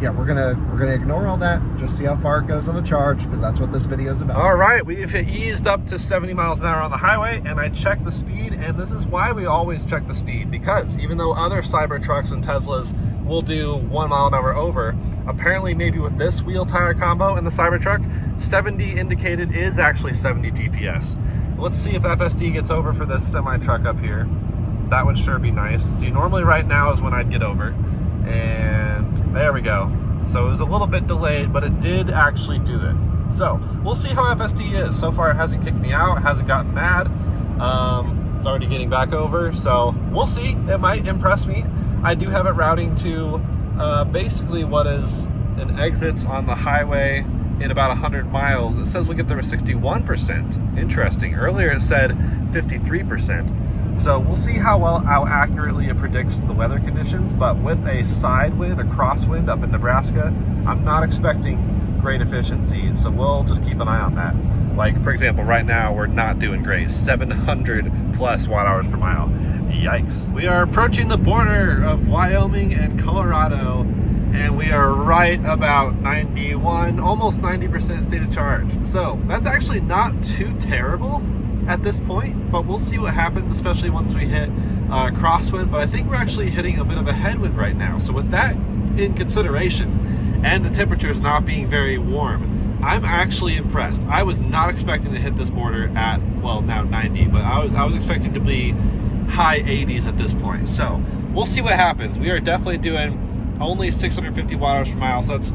yeah, we're gonna ignore all that, just see how far it goes on the charge, because that's what this video is about. All right, we've eased up to 70 miles an hour on the highway, and I checked the speed, and this is why we always check the speed, because even though other Cybertrucks and Teslas will do 1 mile an hour over, apparently maybe with this wheel tire combo in the Cybertruck, 70 indicated is actually 70 DPS. Let's see if FSD gets over for this semi-truck up here. That would sure be nice. See, normally right now is when I'd get over. And there we go. So it was a little bit delayed, but it did actually do it. So we'll see how FSD is. So far it hasn't kicked me out, it hasn't gotten mad. It's already getting back over, so we'll see. It might impress me. I do have it routing to basically what is an exit on the highway in about 100 miles. It says we get there with 61%. Interesting. Earlier it said 53%. So we'll see how accurately it predicts the weather conditions, but with a side wind, a crosswind up in Nebraska, I'm not expecting great efficiency, so we'll just keep an eye on that. Like, for example, right now we're not doing great, 700 plus watt hours per mile. Yikes. We are approaching the border of Wyoming and Colorado, and we are right about 91, almost 90% state of charge. So that's actually not too terrible at this point, but we'll see what happens, especially once we hit crosswind. But I think we're actually hitting a bit of a headwind right now. So with that in consideration, and the temperatures not being very warm, I'm actually impressed. I was not expecting to hit this border at, well, now 90, but I was expecting to be high 80s at this point. So we'll see what happens. We are definitely doing only 650 watt hours per mile, so that's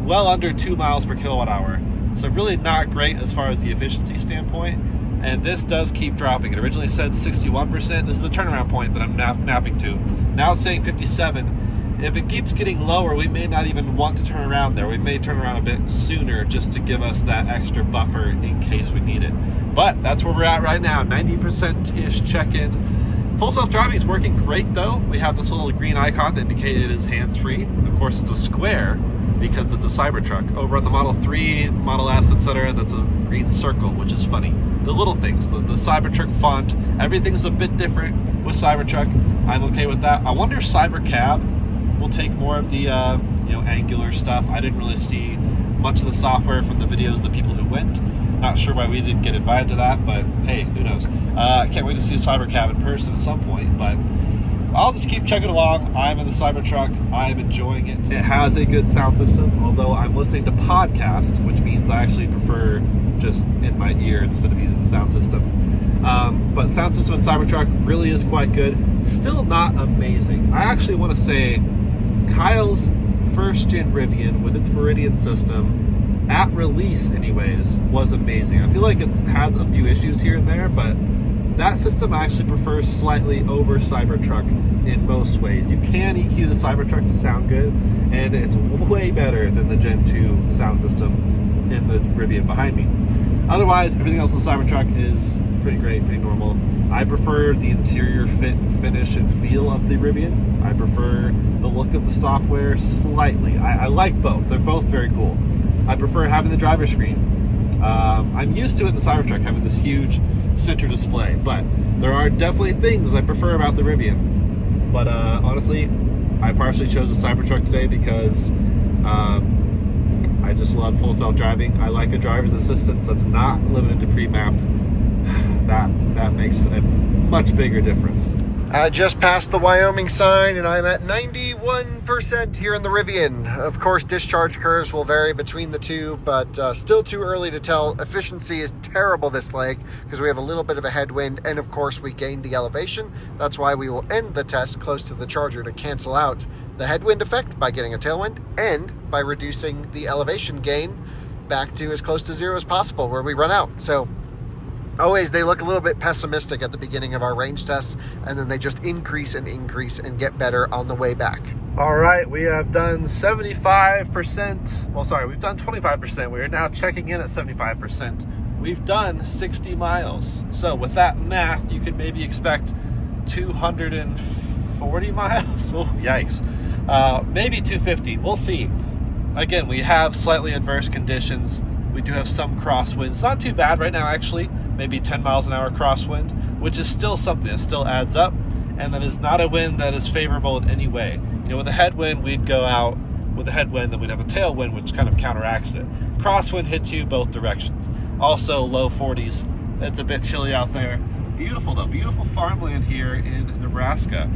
well under 2 miles per kilowatt hour. So really not great as far as the efficiency standpoint. And this does keep dropping. It originally said 61%. This is the turnaround point that I'm mapping to. Now it's saying 57. If it keeps getting lower, we may not even want to turn around there. We may turn around a bit sooner just to give us that extra buffer in case we need it. But that's where we're at right now, 90%-ish check-in. Full self-driving is working great though. We have this little green icon that indicates it is hands-free. Of course, it's a square because it's a Cybertruck. Over on the Model 3, Model S, etc., that's a green circle, which is funny. The little things, the Cybertruck font, everything's a bit different with Cybertruck. I'm okay with that. I wonder if Cybercab will take more of the angular stuff. I didn't really see much of the software from the videos of the people who went. Not sure why we didn't get invited to that, but hey, who knows? I can't wait to see Cybercab in person at some point, but I'll just keep chugging along. I'm in the Cybertruck. I'm enjoying it. It has a good sound system, although I'm listening to podcasts, which means I actually prefer just in my ear instead of using the sound system. But sound system in Cybertruck really is quite good. Still not amazing. I actually want to say Kyle's first gen Rivian with its Meridian system, at release anyways, was amazing. I feel like it's had a few issues here and there, but that system I actually prefers slightly over Cybertruck in most ways. You can EQ the Cybertruck to sound good, and it's way better than the Gen 2 sound system in the Rivian behind me. Otherwise, everything else in the Cybertruck is pretty great, pretty normal. I prefer the interior fit and finish and feel of the Rivian. I prefer the look of the software slightly. I like both. They're both very cool. I prefer having the driver screen. I'm used to it in the Cybertruck, having this huge center display, but there are definitely things I prefer about the Rivian. But honestly, I partially chose the Cybertruck today because I just love full self-driving. I like a driver's assistance that's not limited to pre-mapped. That makes a much bigger difference. I just passed the Wyoming sign and I'm at 91% here in the Rivian. Of course, discharge curves will vary between the two, but still too early to tell. Efficiency is terrible this leg because we have a little bit of a headwind, and of course we gained the elevation. That's why we will end the test close to the charger to cancel out the headwind effect by getting a tailwind and by reducing the elevation gain back to as close to zero as possible where we run out. So always they look a little bit pessimistic at the beginning of our range tests, and then they just increase and get better on the way back. All right, we have done 75%. Well, sorry, we've done 25%. We are now checking in at 75%. We've done 60 miles. So with that math, you could maybe expect 240 miles. Oh, yikes. Maybe 250. We'll see. Again, we have slightly adverse conditions. We do have some crosswinds. Not too bad right now, actually. Maybe 10 miles an hour crosswind, which is still something that still adds up, and that is not a wind that is favorable in any way. You know, with a headwind, we'd go out with a headwind, then we'd have a tailwind, which kind of counteracts it. Crosswind hits you both directions. Also, low 40s. It's a bit chilly out there. Beautiful, though. Beautiful farmland here in Nebraska.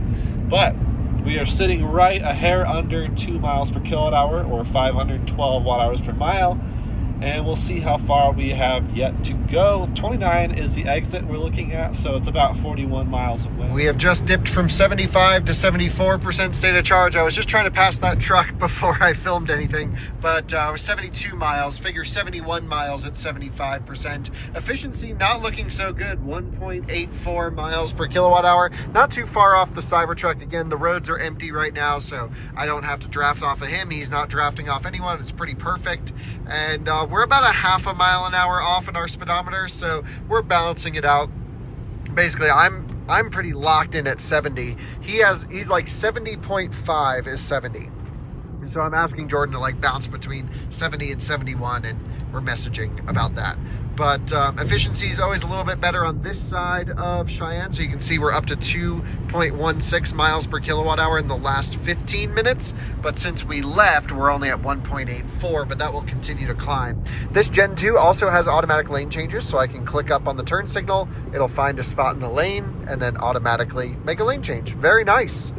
But we are sitting right a hair under 2 miles per kilowatt hour, or 512 watt hours per mile. And we'll see how far we have yet to go. 29 is the exit we're looking at, so it's about 41 miles away. We have just dipped from 75 to 74% state of charge. I was just trying to pass that truck before I filmed anything, but I was 72 miles, figure 71 miles at 75%. Efficiency not looking so good, 1.84 miles per kilowatt hour. Not too far off the Cybertruck. Again, the roads are empty right now, so I don't have to draft off of him. He's not drafting off anyone. It's pretty perfect. And we're about a half a mile an hour off in our speedometer, so we're balancing it out. Basically, I'm pretty locked in at 70. He's like 70.5 is 70. So I'm asking Jordan to like bounce between 70 and 71, and we're messaging about that. But efficiency is always a little bit better on this side of Cheyenne. So you can see we're up to 2.16 miles per kilowatt hour in the last 15 minutes. But since we left, we're only at 1.84, but that will continue to climb. This Gen 2 also has automatic lane changes, so I can click up on the turn signal. It'll find a spot in the lane and then automatically make a lane change. Very nice.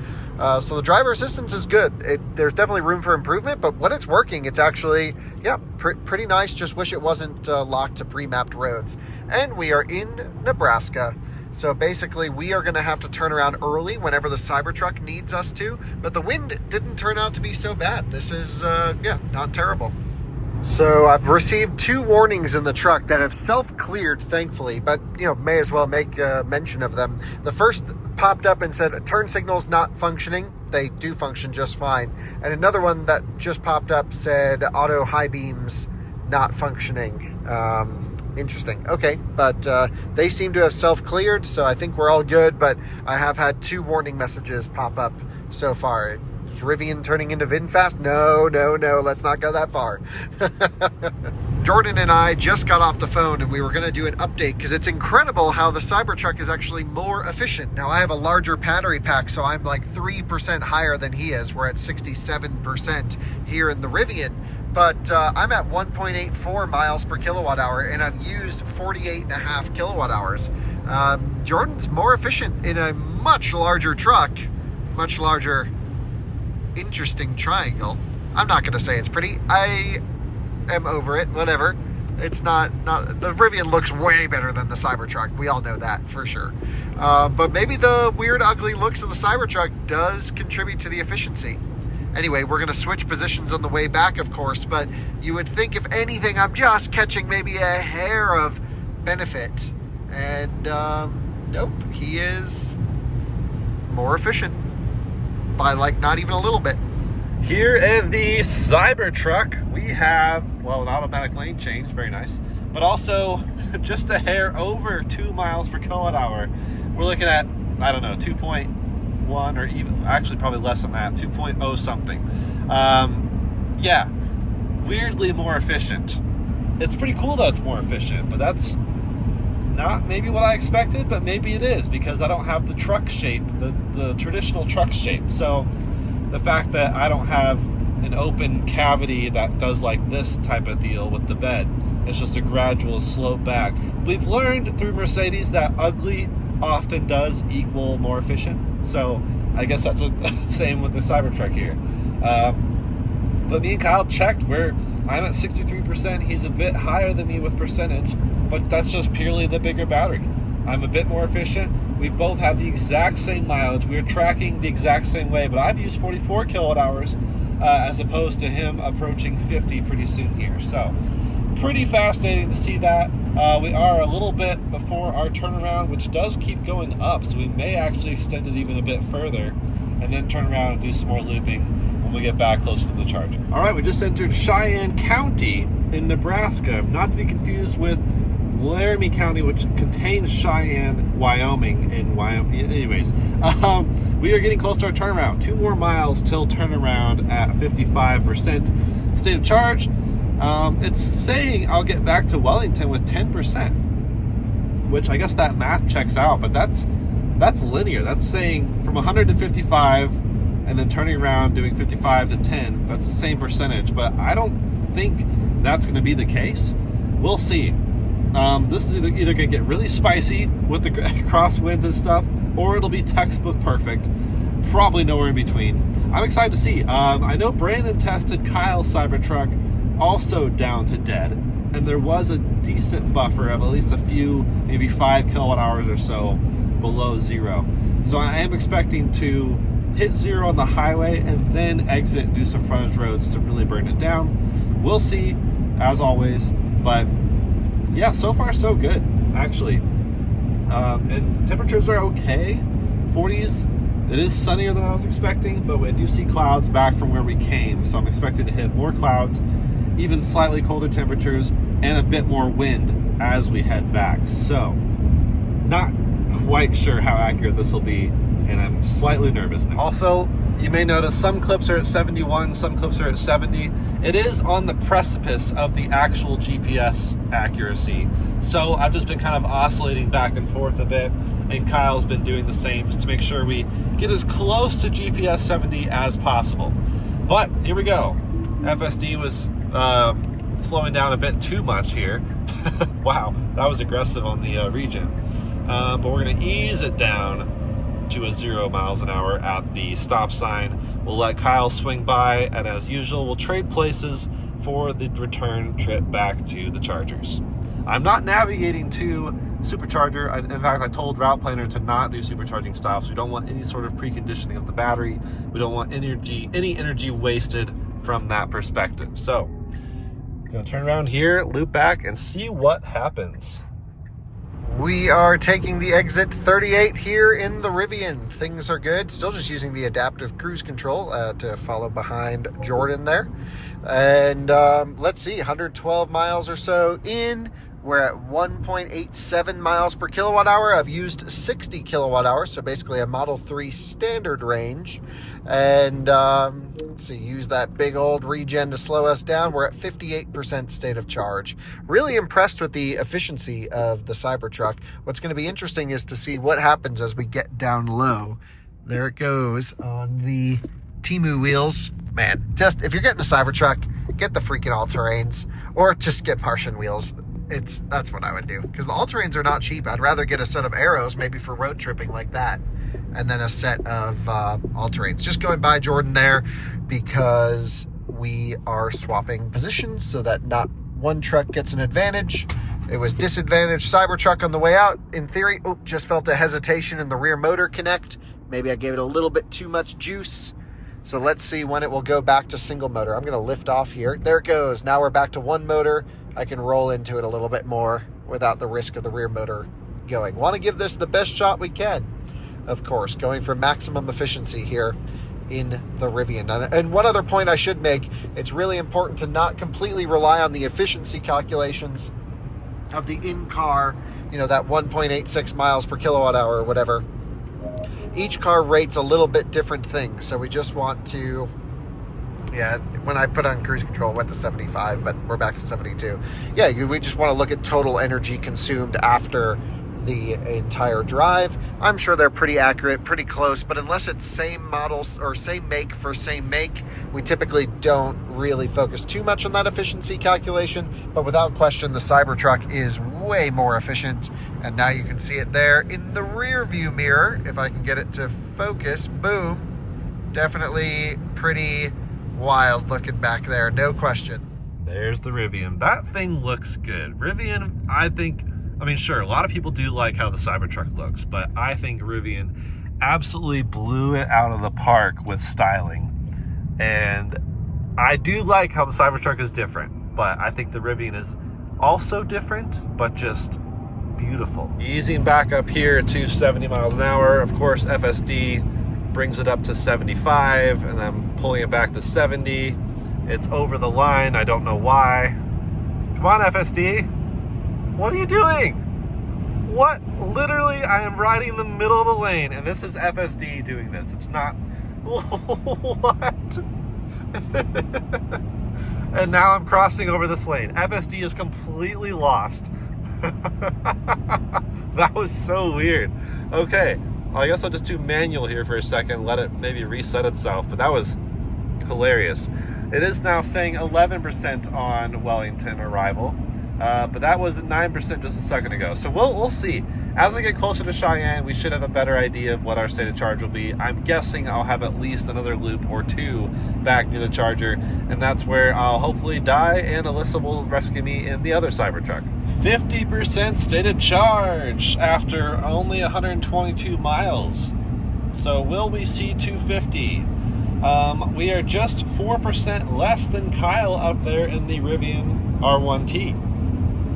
So the driver assistance is good. There's definitely room for improvement, but when it's working, it's actually, yeah, pretty nice. Just wish it wasn't locked to pre-mapped roads. And we are in Nebraska. So basically, we are going to have to turn around early whenever the Cybertruck needs us to. But the wind didn't turn out to be so bad. This is, yeah, not terrible. So I've received 2 warnings in the truck that have self-cleared, thankfully, but, you know, may as well make mention of them. The first popped up and said turn signals not functioning. They do function just fine. And another one that just popped up said auto high beams not functioning. Interesting. Okay, but they seem to have self-cleared, so I think we're all good, but I have had 2 warning messages pop up so far. Is Rivian turning into VinFast? No, let's not go that far. Jordan and I just got off the phone and we were going to do an update because it's incredible how the Cybertruck is actually more efficient. Now I have a larger battery pack, so I'm like 3% higher than he is. We're at 67% here in the Rivian, but I'm at 1.84 miles per kilowatt hour and I've used 48.5 kilowatt hours. Jordan's more efficient in a much larger truck, much larger, interesting triangle. I'm not going to say it's pretty. I am over it, whatever. It's not the Rivian looks way better than the Cybertruck. We all know that for sure. But maybe the weird, ugly looks of the Cybertruck does contribute to the efficiency. Anyway, we're going to switch positions on the way back, of course, but you would think if anything, I'm just catching maybe a hair of benefit. And nope, he is more efficient by like not even a little bit. Here in the Cybertruck, we have, well, an automatic lane change, very nice, but also just a hair over 2 miles per kilowatt hour. We're looking at, I don't know, 2.8 2.1 or even actually probably less than that, 2.0 something. Yeah, weirdly more efficient. It's pretty cool that it's more efficient, but that's not maybe what I expected, but maybe it is because I don't have the truck shape, the traditional truck shape. So the fact that I don't have an open cavity that does like this type of deal with the bed, it's just a gradual slope back. We've learned through Mercedes that ugly often does equal more efficient. So I guess that's the same with the Cybertruck here. But me and Kyle checked where I'm at 63%. He's a bit higher than me with percentage, but that's just purely the bigger battery. I'm a bit more efficient. We both have the exact same mileage. We're tracking the exact same way, but I've used 44 kilowatt hours as opposed to him approaching 50 pretty soon here. So pretty fascinating to see that. We are a little bit before our turnaround, which does keep going up, so we may actually extend it even a bit further and then turn around and do some more looping when we get back closer to the charger. All right, we just entered Cheyenne County in Nebraska, not to be confused with Laramie County, which contains Cheyenne, Wyoming, in Wyoming. Anyways, we are getting close to our turnaround. 2 more miles till turnaround at 55% state of charge. It's saying I'll get back to Wellington with 10%, which I guess that math checks out, but that's linear. That's saying from 100 to 55 and then turning around doing 55 to 10. That's the same percentage, but I don't think that's going to be the case. We'll see. This is either going to get really spicy with the crosswinds and stuff, or it'll be textbook perfect. Probably nowhere in between. I'm excited to see. I know Brandon tested Kyle's Cybertruck also down to dead, and there was a decent buffer of at least a few, maybe 5 kilowatt hours or so below 0. So I am expecting to hit 0 on the highway and then exit and do some frontage roads to really burn it down. We'll see, as always, but yeah, so far so good, actually. And temperatures are okay, 40s. It is sunnier than I was expecting, but I do see clouds back from where we came, so I'm expecting to hit more clouds, even slightly colder temperatures, and a bit more wind as we head back. So, not quite sure how accurate this will be, and I'm slightly nervous now. Also, you may notice some clips are at 71, some clips are at 70. It is on the precipice of the actual GPS accuracy. So I've just been kind of oscillating back and forth a bit, and Kyle's been doing the same just to make sure we get as close to GPS 70 as possible. But here we go. FSD was slowing down a bit too much here. Wow, that was aggressive on the regen. But we're gonna ease it down to a 0 miles an hour at the stop sign. We'll let Kyle swing by, and as usual, we'll trade places for the return trip back to the chargers. I'm not navigating to supercharger. In fact, I told Route Planner to not do supercharging stops. We don't want any sort of preconditioning of the battery. We don't want any energy wasted from that perspective. So, I'm gonna turn around here, loop back, and see what happens. We are taking the exit 38 here in the Rivian. Things are good. Still just using the adaptive cruise control to follow behind Jordan there. And let's see, 112 miles or so in. We're at 1.87 miles per kilowatt hour. I've used 60 kilowatt hours, so basically a Model 3 standard range. And let's see, use that big old regen to slow us down. We're at 58% state of charge. Really impressed with the efficiency of the Cybertruck. What's going to be interesting is to see what happens as we get down low. There it goes on the Temu wheels. Man, just if you're getting a Cybertruck, get the freaking all-terrains, or just get Martian wheels. That's what I would do, because the all-terrains are not cheap. I'd rather get a set of Aeros, maybe for road tripping like that, and then a set of all-terrains. Just going by Jordan there because we are swapping positions so that not one truck gets an advantage. It was disadvantaged Cybertruck on the way out. In theory, just felt a hesitation in the rear motor connect. Maybe I gave it a little bit too much juice. So let's see when it will go back to single motor. I'm going to lift off here. There it goes. Now we're back to one motor. I can roll into it a little bit more without the risk of the rear motor going. Want to give this the best shot we can, of course, going for maximum efficiency here in the Rivian. And one other point I should make, it's really important to not completely rely on the efficiency calculations of the in-car, that 1.86 miles per kilowatt hour or whatever. each car rates a little bit different things. So we just want to, yeah, when I put on cruise control, it went to 75, but we're back to 72. Yeah, we just want to look at total energy consumed after the entire drive. I'm sure they're pretty accurate, pretty close, but unless it's same models or same make for same make, we typically don't really focus too much on that efficiency calculation. But without question, the Cybertruck is way more efficient. And now you can see it there in the rear view mirror. If I can get it to focus, boom. Definitely pretty wild looking back there, no question. There's the Rivian. That thing looks good. Rivian, I mean, sure, a lot of people do like how the Cybertruck looks, but I think Rivian absolutely blew it out of the park with styling. And I do like how the Cybertruck is different, but I think the Rivian is also different, but just beautiful. Easing back up here to 70 miles an hour. Of course, FSD brings it up to 75, and then pulling it back to 70. It's over the line. I don't know why. Come on, FSD. What are you doing? What? Literally, I am riding in the middle of the lane, and this is FSD doing this. It's not... What? And now I'm crossing over this lane. FSD is completely lost. That was so weird. Okay, well, I guess I'll just do manual here for a second, let it maybe reset itself, but that was hilarious. It is now saying 11% on Wellington arrival. But that was 9% just a second ago. So we'll see. As we get closer to Cheyenne, we should have a better idea of what our state of charge will be. I'm guessing I'll have at least another loop or two back near the charger, and that's where I'll hopefully die, and Alyssa will rescue me in the other Cybertruck. 50% state of charge after only 122 miles. So will we see 250? We are just 4% less than Kyle up there in the Rivian R1T.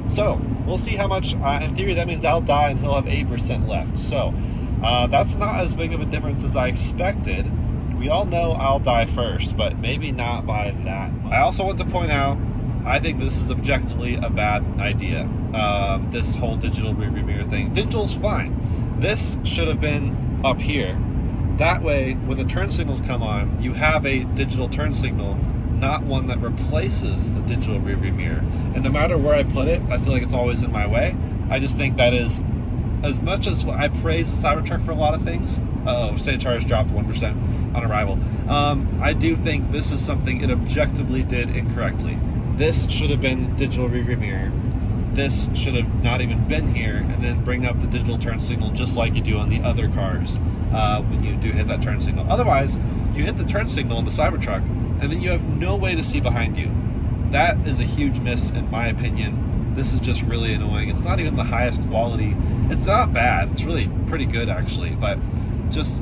So we'll see how much, in theory, that means I'll die and he'll have 8% left. So that's not as big of a difference as I expected. We all know I'll die first, but maybe not by that. I also want to point out, I think this is objectively a bad idea. This whole digital rearview mirror thing. Digital's fine. This should have been up here. That way, when the turn signals come on, you have a digital turn signal, not one that replaces the digital rearview mirror. And no matter where I put it, I feel like it's always in my way. I just think that is, as much as I praise the Cybertruck for a lot of things, state of charge dropped 1% on arrival. I do think this is something it objectively did incorrectly. This should have been digital rearview mirror. This should have not even been here, and then bring up the digital turn signal just like you do on the other cars when you do hit that turn signal. Otherwise, you hit the turn signal in the Cybertruck, and then you have no way to see behind you. That is a huge miss in my opinion. This is just really annoying. It's not even the highest quality. It's not bad. It's really pretty good actually, but just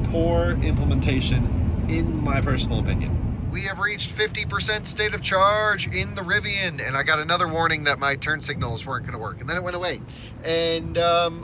poor implementation in my personal opinion. We have reached 50% state of charge in the Rivian, and I got another warning that my turn signals weren't going to work, and then it went away. And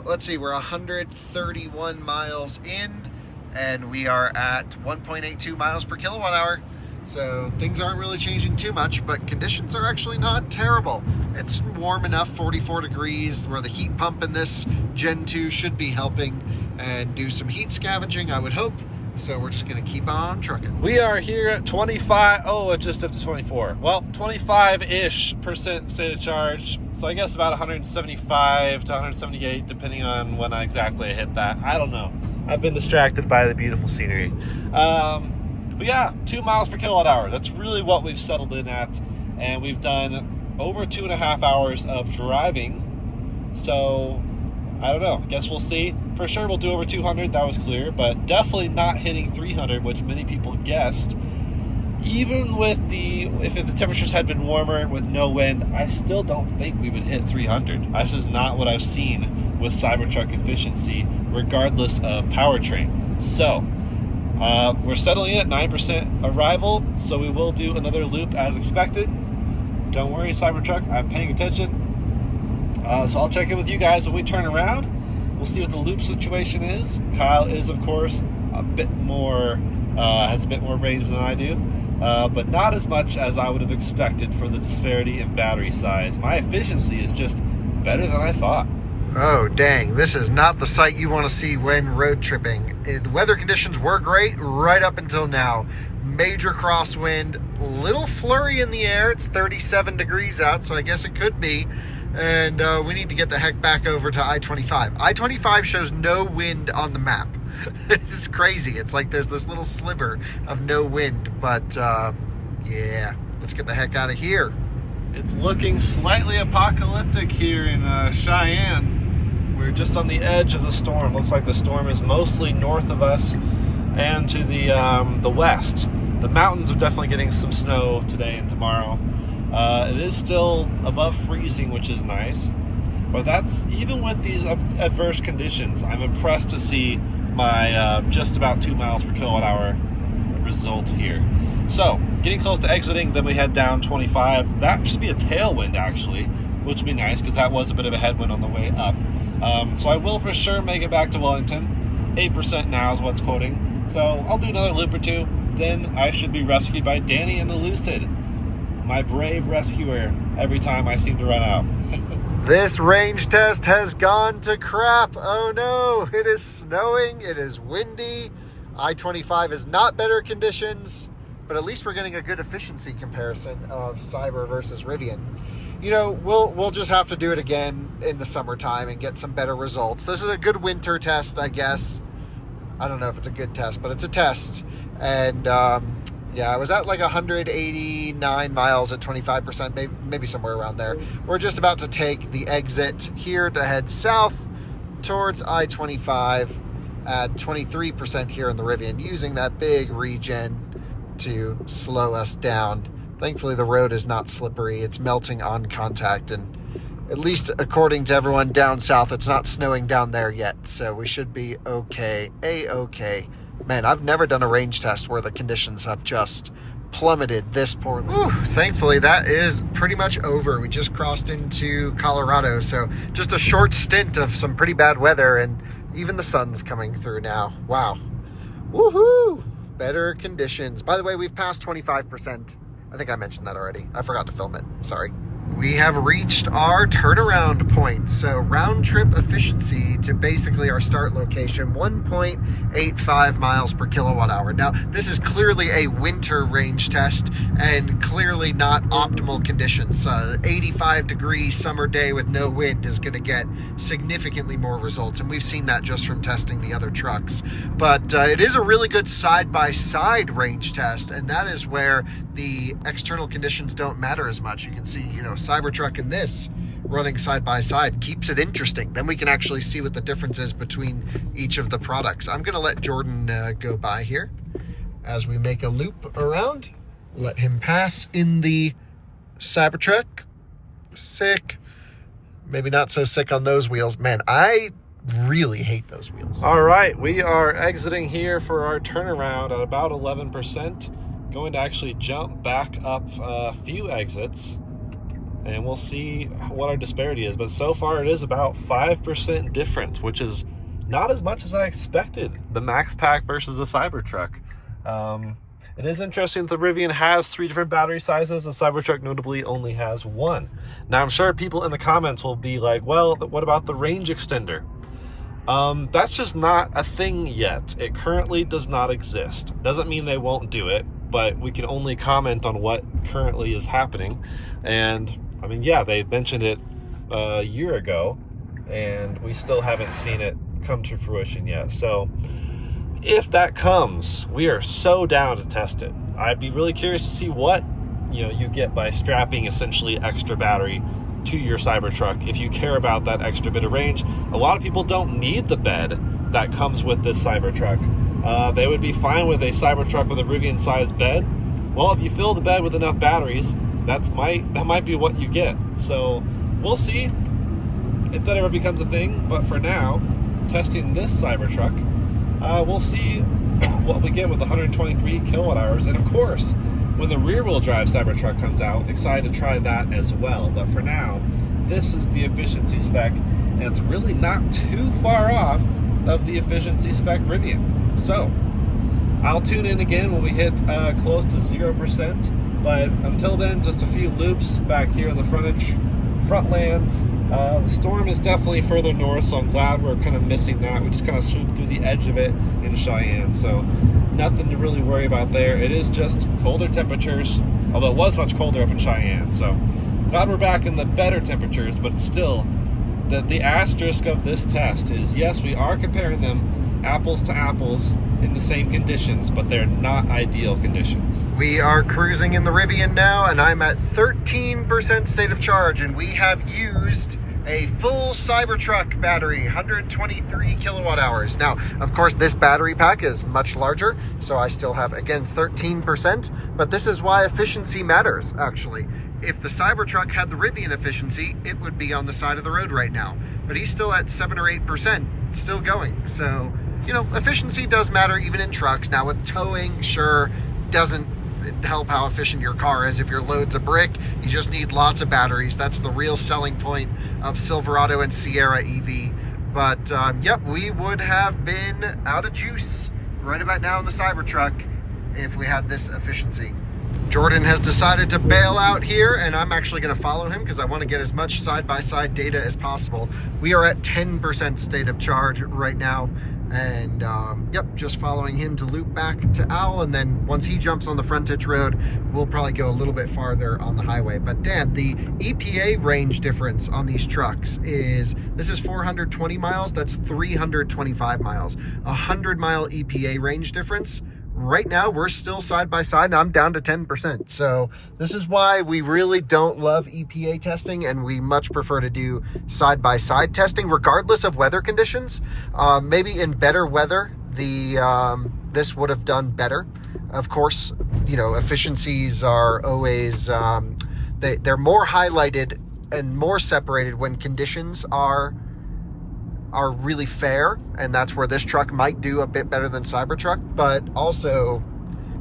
let's see, we're 131 miles in, and we are at 1.82 miles per kilowatt hour. So things aren't really changing too much, but conditions are actually not terrible. It's warm enough, 44 degrees, where the heat pump in this Gen 2 should be helping and do some heat scavenging, I would hope. So we're just going to keep on trucking. We are here at 25. Oh, it just up to 24. Well, 25-ish% state of charge. So I guess about 175 to 178, depending on when exactly I hit that. I don't know. I've been distracted by the beautiful scenery. But yeah, 2 miles per kilowatt hour. That's really what we've settled in at. And we've done over 2.5 hours of driving. So I don't know. Guess we'll see. For sure we'll do over 200, that was clear, but definitely not hitting 300, which many people guessed. Even with if the temperatures had been warmer with no wind, I still don't think we would hit 300. That's just not what I've seen with Cybertruck efficiency, regardless of powertrain. So we're settling in at 9% arrival, so we will do another loop as expected. Don't worry, Cybertruck, I'm paying attention. So I'll check in with you guys when we turn around. We'll see what the loop situation is. Kyle is, of course, a bit more, has a bit more range than I do, but not as much as I would have expected for the disparity in battery size. My efficiency is just better than I thought. Oh, dang. This is not the sight you want to see when road tripping. The weather conditions were great right up until now. Major crosswind, little flurry in the air. It's 37 degrees out, so I guess it could be. And we need to get the heck back over to I-25. I-25 shows no wind on the map. It's crazy. It's like there's this little sliver of no wind. But, yeah, let's get the heck out of here. It's looking slightly apocalyptic here in Cheyenne. We're just on the edge of the storm. Looks like the storm is mostly north of us and to the west. The mountains are definitely getting some snow today and tomorrow. It is still above freezing, which is nice. But that's even with these adverse conditions. I'm impressed to see my just about 2 miles per kilowatt hour result here. So getting close to exiting, then we head down 25. That should be a tailwind actually, which would be nice because that was a bit of a headwind on the way up. So I will for sure make it back to Wellington. 8% now is what's quoting. So I'll do another loop or two. Then I should be rescued by Danny and the Lucid, my brave rescuer, every time I seem to run out. This range test has gone to crap. Oh no, it is snowing, it is windy. I-25 is not better conditions, but at least we're getting a good efficiency comparison of Cyber versus Rivian. You know, we'll just have to do it again in the summertime and get some better results. This is a good winter test, I guess. I don't know if it's a good test, but it's a test. And yeah, I was at like 189 miles at 25%, maybe somewhere around there. We're just about to take the exit here to head south towards I-25 at 23% here in the Rivian, using that big regen to slow us down. Thankfully, the road is not slippery. It's melting on contact, and at least according to everyone down south, it's not snowing down there yet, so we should be okay. A-okay. Man, I've never done a range test where the conditions have just plummeted this poorly. Whew, thankfully, that is pretty much over. We just crossed into Colorado, so just a short stint of some pretty bad weather, and even the sun's coming through now. Wow. Woohoo! Better conditions. By the way, we've passed 25%. I think I mentioned that already. I forgot to film it. Sorry. We have reached our turnaround point. So round trip efficiency to basically our start location, 1.85 miles per kilowatt hour. Now, this is clearly a winter range test and clearly not optimal conditions. 85 degree summer day with no wind is going to get significantly more results. And we've seen that just from testing the other trucks. But it is a really good side-by-side range test. And that is where the external conditions don't matter as much. You can see, you know, Cybertruck and this running side by side keeps it interesting. Then we can actually see what the difference is between each of the products. I'm going to let Jordan go by here as we make a loop around. Let him pass in the Cybertruck. Sick. Maybe not so sick on those wheels. Man, I really hate those wheels. All right, we are exiting here for our turnaround at about 11%. Going to actually jump back up a few exits, and we'll see what our disparity is. But so far it is about 5% difference, which is not as much as I expected. The Max Pack versus the Cybertruck. It is interesting that the Rivian has 3 different battery sizes. The Cybertruck notably only has 1. Now I'm sure people in the comments will be like, well, what about the range extender? That's just not a thing yet. It currently does not exist. Doesn't mean they won't do it, but we can only comment on what currently is happening. And I mean, yeah, they mentioned it a year ago, and we still haven't seen it come to fruition yet. So if that comes, we are so down to test it. I'd be really curious to see what you get by strapping essentially extra battery to your Cybertruck if you care about that extra bit of range. A lot of people don't need the bed that comes with this Cybertruck. They would be fine with a Cybertruck with a Rivian sized bed. Well, if you fill the bed with enough batteries, that might be what you get. So we'll see if that ever becomes a thing. But for now, testing this Cybertruck, we'll see what we get with 123 kilowatt hours. And of course, when the rear wheel drive Cybertruck comes out, excited to try that as well. But for now, this is the efficiency spec, and it's really not too far off of the efficiency spec Rivian. So I'll tune in again when we hit close to 0%. But until then, just a few loops back here on the front lands, The storm is definitely further north, so I'm glad we're kind of missing that. We just kind of swooped through the edge of it in Cheyenne, so nothing to really worry about there. It is just colder temperatures, although it was much colder up in Cheyenne, so glad we're back in the better temperatures. But still, the asterisk of this test is, yes, we are comparing them apples to apples in the same conditions, but they're not ideal conditions. We are cruising in the Rivian now, and I'm at 13% state of charge, and we have used a full Cybertruck battery, 123 kilowatt hours. Now, of course, this battery pack is much larger, so I still have, again, 13%, but this is why efficiency matters, actually. If the Cybertruck had the Rivian efficiency, it would be on the side of the road right now, but he's still at 7 or 8%, still going. So, you know, efficiency does matter even in trucks. Now with towing, sure, doesn't help how efficient your car is. If your load's a brick, you just need lots of batteries. That's the real selling point of Silverado and Sierra EV. But yep, we would have been out of juice right about now in the Cybertruck if we had this efficiency. Jordan has decided to bail out here, and I'm actually going to follow him because I want to get as much side-by-side data as possible. We are at 10% state of charge right now, and yep, just following him to loop back to Owl, and then once he jumps on the frontage road, we'll probably go a little bit farther on the highway. But damn, the EPA range difference on these trucks is, this is 420 miles, that's 325 miles. 100-mile EPA range difference. Right now, we're still side by side, and I'm down to 10%. So this is why we really don't love EPA testing, and we much prefer to do side by side testing, regardless of weather conditions. Maybe in better weather, this would have done better. Of course, you know, efficiencies are always they're more highlighted and more separated when conditions are really fair, and that's where this truck might do a bit better than Cybertruck. But also,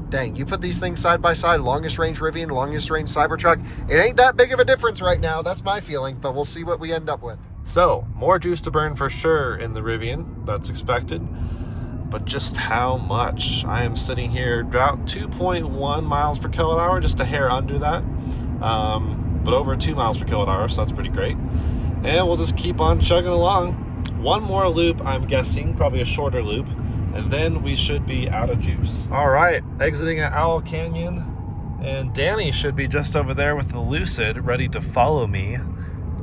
dang, you put these things side by side, longest range Rivian, longest range Cybertruck, it ain't that big of a difference right now. That's my feeling, but we'll see what we end up with. So, more juice to burn for sure in the Rivian, that's expected. But just how much? I am sitting here about 2.1 miles per kilowatt hour, just a hair under that. But over 2 miles per kilowatt hour, so that's pretty great. And we'll just keep on chugging along. One more loop, I'm guessing, probably a shorter loop, and then we should be out of juice. All right, exiting at Owl Canyon, and Danny should be just over there with the Lucid, ready to follow me.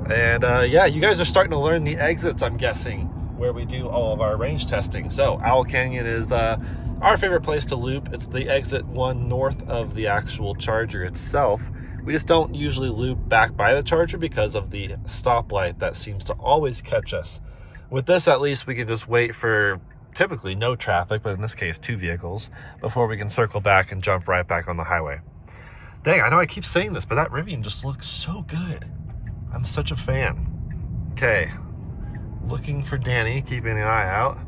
And yeah, you guys are starting to learn the exits, I'm guessing, where we do all of our range testing. So Owl Canyon is our favorite place to loop. It's the exit one north of the actual charger itself. We just don't usually loop back by the charger because of the stoplight that seems to always catch us. With this, at least, we can just wait for typically no traffic, but in this case, 2 vehicles, before we can circle back and jump right back on the highway. Dang, I know I keep saying this, but that Rivian just looks so good. I'm such a fan. Okay, looking for Danny, keeping an eye out,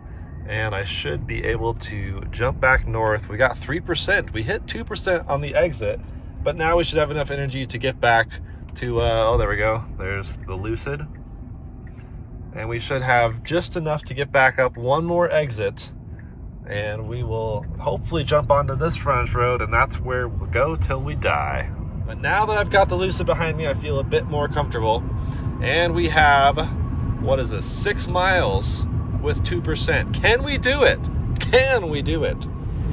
and I should be able to jump back north. We got 3%. We hit 2% on the exit, but now we should have enough energy to get back to, oh, there we go. There's the Lucid. And we should have just enough to get back up one more exit, and we will hopefully jump onto this frontage road, and that's where we'll go till we die. But now that I've got the Lucid behind me, I feel a bit more comfortable. And we have, what is this, 6 miles with 2%. Can we do it? Can we do it?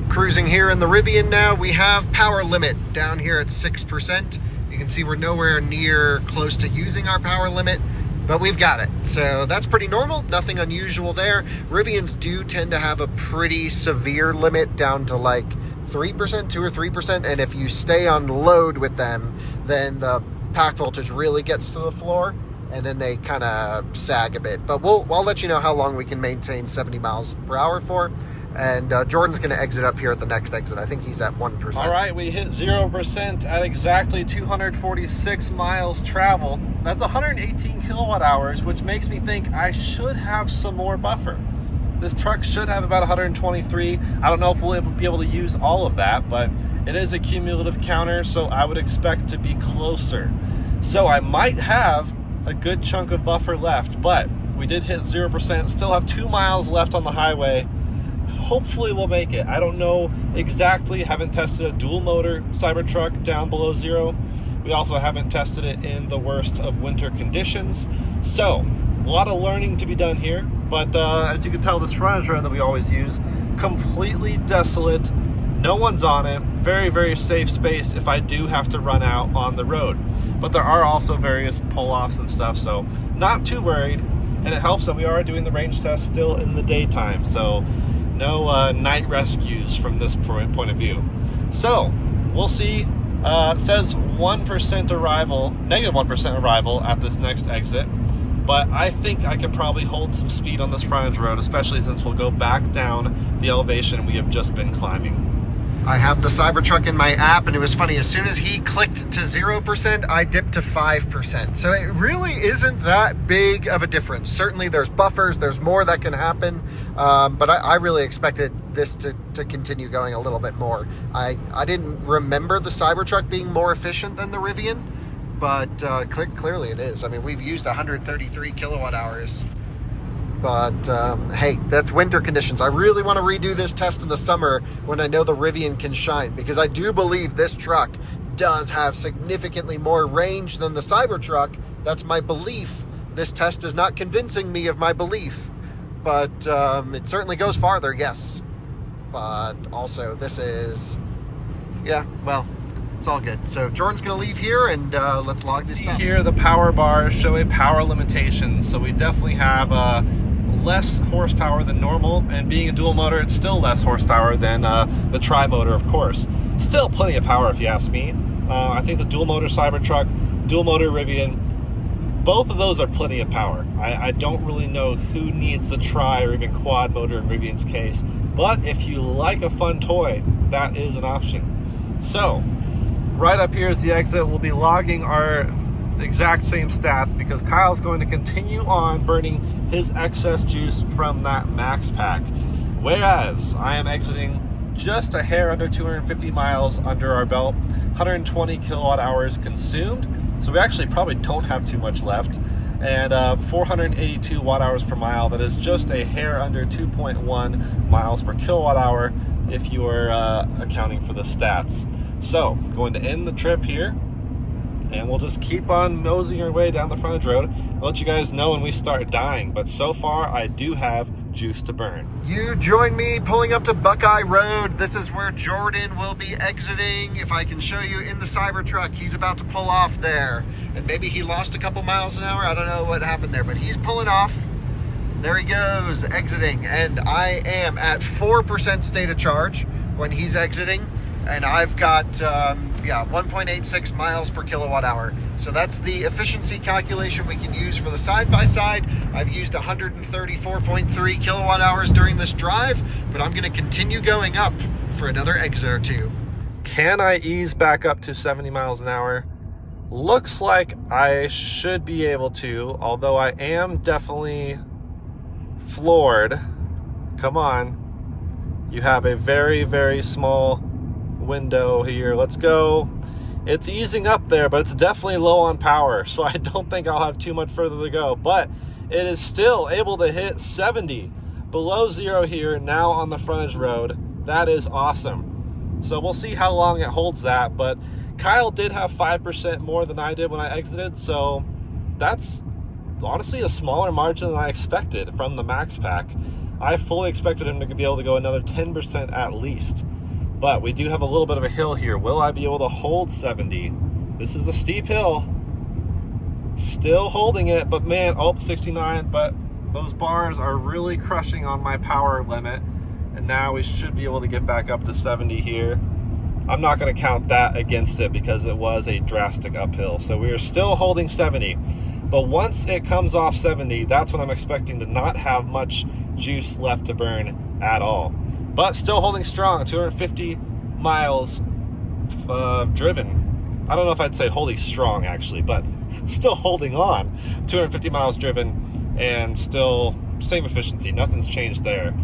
Cruising here in the Rivian now, we have power limit down here at 6%. You can see we're nowhere near close to using our power limit, but we've got it. So that's pretty normal, nothing unusual there. Rivians do tend to have a pretty severe limit down to like 3%, 2 or 3%. And if you stay on load with them, then the pack voltage really gets to the floor, and then they kind of sag a bit. But I'll let you know how long we can maintain 70 miles per hour for. And Jordan's going to exit up here at the next exit. I think he's at 1%. All right, we hit 0% at exactly 246 miles traveled. That's 118 kilowatt hours, which makes me think I should have some more buffer. This truck should have about 123. I don't know if we'll be able to use all of that, but it is a cumulative counter, so I would expect to be closer. So I might have a good chunk of buffer left, but we did hit 0%, still have 2 miles left on the highway. Hopefully we'll make it. I don't know exactly, haven't tested a dual motor Cybertruck down below 0, We also haven't tested it in the worst of winter conditions. So, a lot of learning to be done here. But as you can tell, this frontage road that we always use, completely desolate. No one's on it. Very, very safe space if I do have to run out on the road. But there are also various pull-offs and stuff, so not too worried. And it helps that we are doing the range test still in the daytime, so no night rescues from this point of view. So, we'll see. It says 1% arrival, negative 1% arrival at this next exit. But I think I can probably hold some speed on this frontage road, especially since we'll go back down the elevation we have just been climbing. I have the Cybertruck in my app, and it was funny, as soon as he clicked to 0%, I dipped to 5%. So it really isn't that big of a difference. Certainly there's buffers, there's more that can happen, but I really expected this to continue going a little bit more. I didn't remember the Cybertruck being more efficient than the Rivian, but clearly it is. I mean, we've used 133 kilowatt hours. But hey, that's winter conditions. I really want to redo this test in the summer when I know the Rivian can shine, because I do believe this truck does have significantly more range than the Cybertruck. That's my belief. This test is not convincing me of my belief, but it certainly goes farther, yes. But also this is, yeah, well, it's all good. So Jordan's gonna leave here, and let's log this stuff. Here the power bars show a power limitation, so we definitely have less horsepower than normal, and being a dual motor, it's still less horsepower than the tri-motor, of course. Still plenty of power if you ask me. I think the dual motor Cybertruck, dual motor Rivian, both of those are plenty of power. I don't really know who needs the tri or even quad motor in Rivian's case, but if you like a fun toy, that is an option. So right up here is the exit. We'll be logging our exact same stats because Kyle's going to continue on burning his excess juice from that max pack, whereas I am exiting just a hair under 250 miles under our belt, 120 kilowatt hours consumed, so we actually probably don't have too much left, and 482 watt hours per mile. That is just a hair under 2.1 miles per kilowatt hour if you are accounting for the stats. So going to end the trip here, and we'll just keep on moseying our way down the frontage road. I'll let you guys know when we start dying, but so far I do have juice to burn. You join me pulling up to Buckeye Road. This is where Jordan will be exiting. If I can show you in the Cybertruck, he's about to pull off there. And maybe he lost a couple miles an hour. I don't know what happened there, but he's pulling off. There he goes, exiting. And I am at 4% state of charge when he's exiting. And I've got 1.86 miles per kilowatt hour. So that's the efficiency calculation we can use for the side-by-side. I've used 134.3 kilowatt hours during this drive, but I'm going to continue going up for another exit or two. Can I ease back up to 70 miles an hour? Looks like I should be able to, although I am definitely floored. Come on. You have a very, very small window here. Let's go. It's easing up there, but it's definitely low on power, so I don't think I'll have too much further to go, but it is still able to hit 70 below zero here now on the frontage road. That is awesome. So we'll see how long it holds that, but Kyle did have 5% more than I did when I exited, so that's honestly a smaller margin than I expected from the max pack. I fully expected him to be able to go another 10% at least. But we do have a little bit of a hill here. Will I be able to hold 70? This is a steep hill. Still holding it, but man, 69, but those bars are really crushing on my power limit. And now we should be able to get back up to 70 here. I'm not gonna count that against it because it was a drastic uphill. So we are still holding 70. But once it comes off 70, that's when I'm expecting to not have much juice left to burn at all. But still holding strong, 250 miles driven. I don't know if I'd say holding strong actually, but still holding on. 250 miles driven and still same efficiency, nothing's changed there.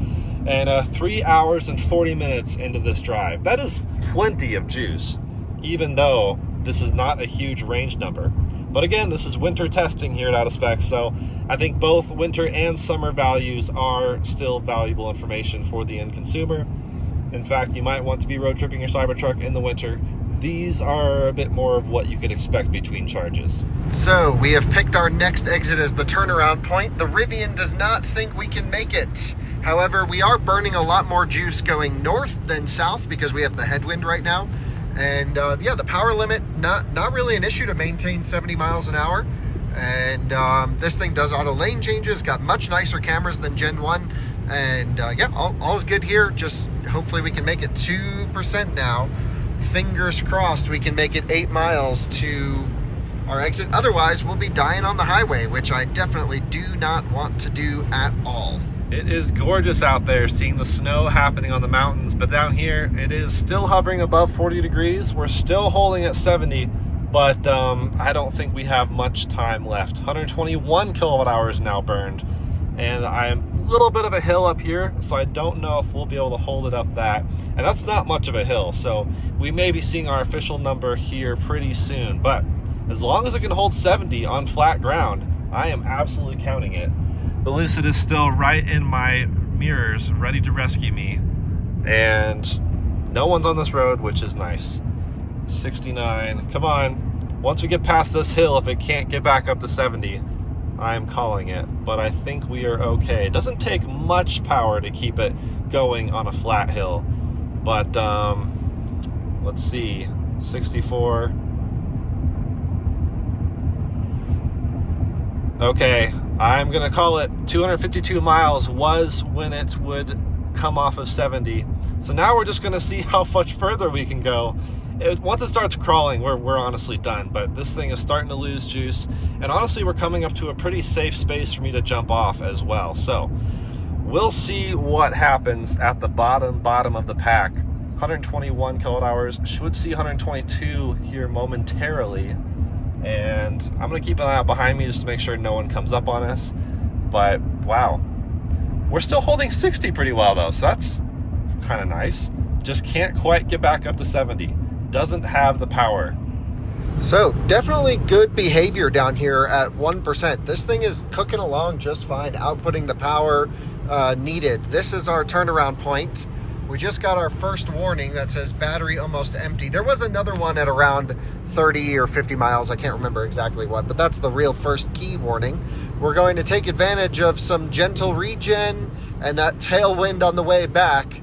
And 3 hours and 40 minutes into this drive. That is plenty of juice, even though this is not a huge range number. But again, this is winter testing here at Out of Spec, so I think both winter and summer values are still valuable information for the end consumer. In fact, you might want to be road tripping your Cybertruck in the winter. these are a bit more of what you could expect between charges. So we have picked our next exit as the turnaround point. The Rivian does not think we can make it. However, we are burning a lot more juice going north than south because we have the headwind right now. And yeah, the power limit, not really an issue to maintain 70 miles an hour. And this thing does auto lane changes, got much nicer cameras than Gen 1. And yeah, all is good here. Just hopefully we can make it 2% now. Fingers crossed we can make it 8 miles to our exit. Otherwise, we'll be dying on the highway, which I definitely do not want to do at all. It is gorgeous out there, seeing the snow happening on the mountains, but down here it is still hovering above 40 degrees. We're still holding at 70, but I don't think we have much time left. 121 kilowatt hours now burned, and I'm a little bit of a hill up here, so I don't know if we'll be able to hold it up that. And that's not much of a hill, so we may be seeing our official number here pretty soon. But as long as it can hold 70 on flat ground, I am absolutely counting it. The Lucid is still right in my mirrors, ready to rescue me. And no one's on this road, which is nice. 69, come on. Once we get past this hill, if it can't get back up to 70, I'm calling it. But I think we are okay. It doesn't take much power to keep it going on a flat hill. But let's see, 64. Okay, I'm gonna call it 252 miles was when it would come off of 70. So now we're just gonna see how much further we can go. Once it starts crawling, we're honestly done, but this thing is starting to lose juice. And honestly, we're coming up to a pretty safe space for me to jump off as well. So we'll see what happens at the bottom of the pack. 121 kilowatt hours, should see 122 here momentarily. And I'm gonna keep an eye out behind me just to make sure no one comes up on us. But wow, we're still holding 60 pretty well though, so that's kind of nice. Just can't quite get back up to 70. Doesn't have the power. So definitely good behavior down here at 1%. This thing is cooking along just fine, outputting the power needed. This is our turnaround point. We just got our first warning that says battery almost empty. There was another one at around 30 or 50 miles. I can't remember exactly what, but that's the real first key warning. We're going to take advantage of some gentle regen and that tailwind on the way back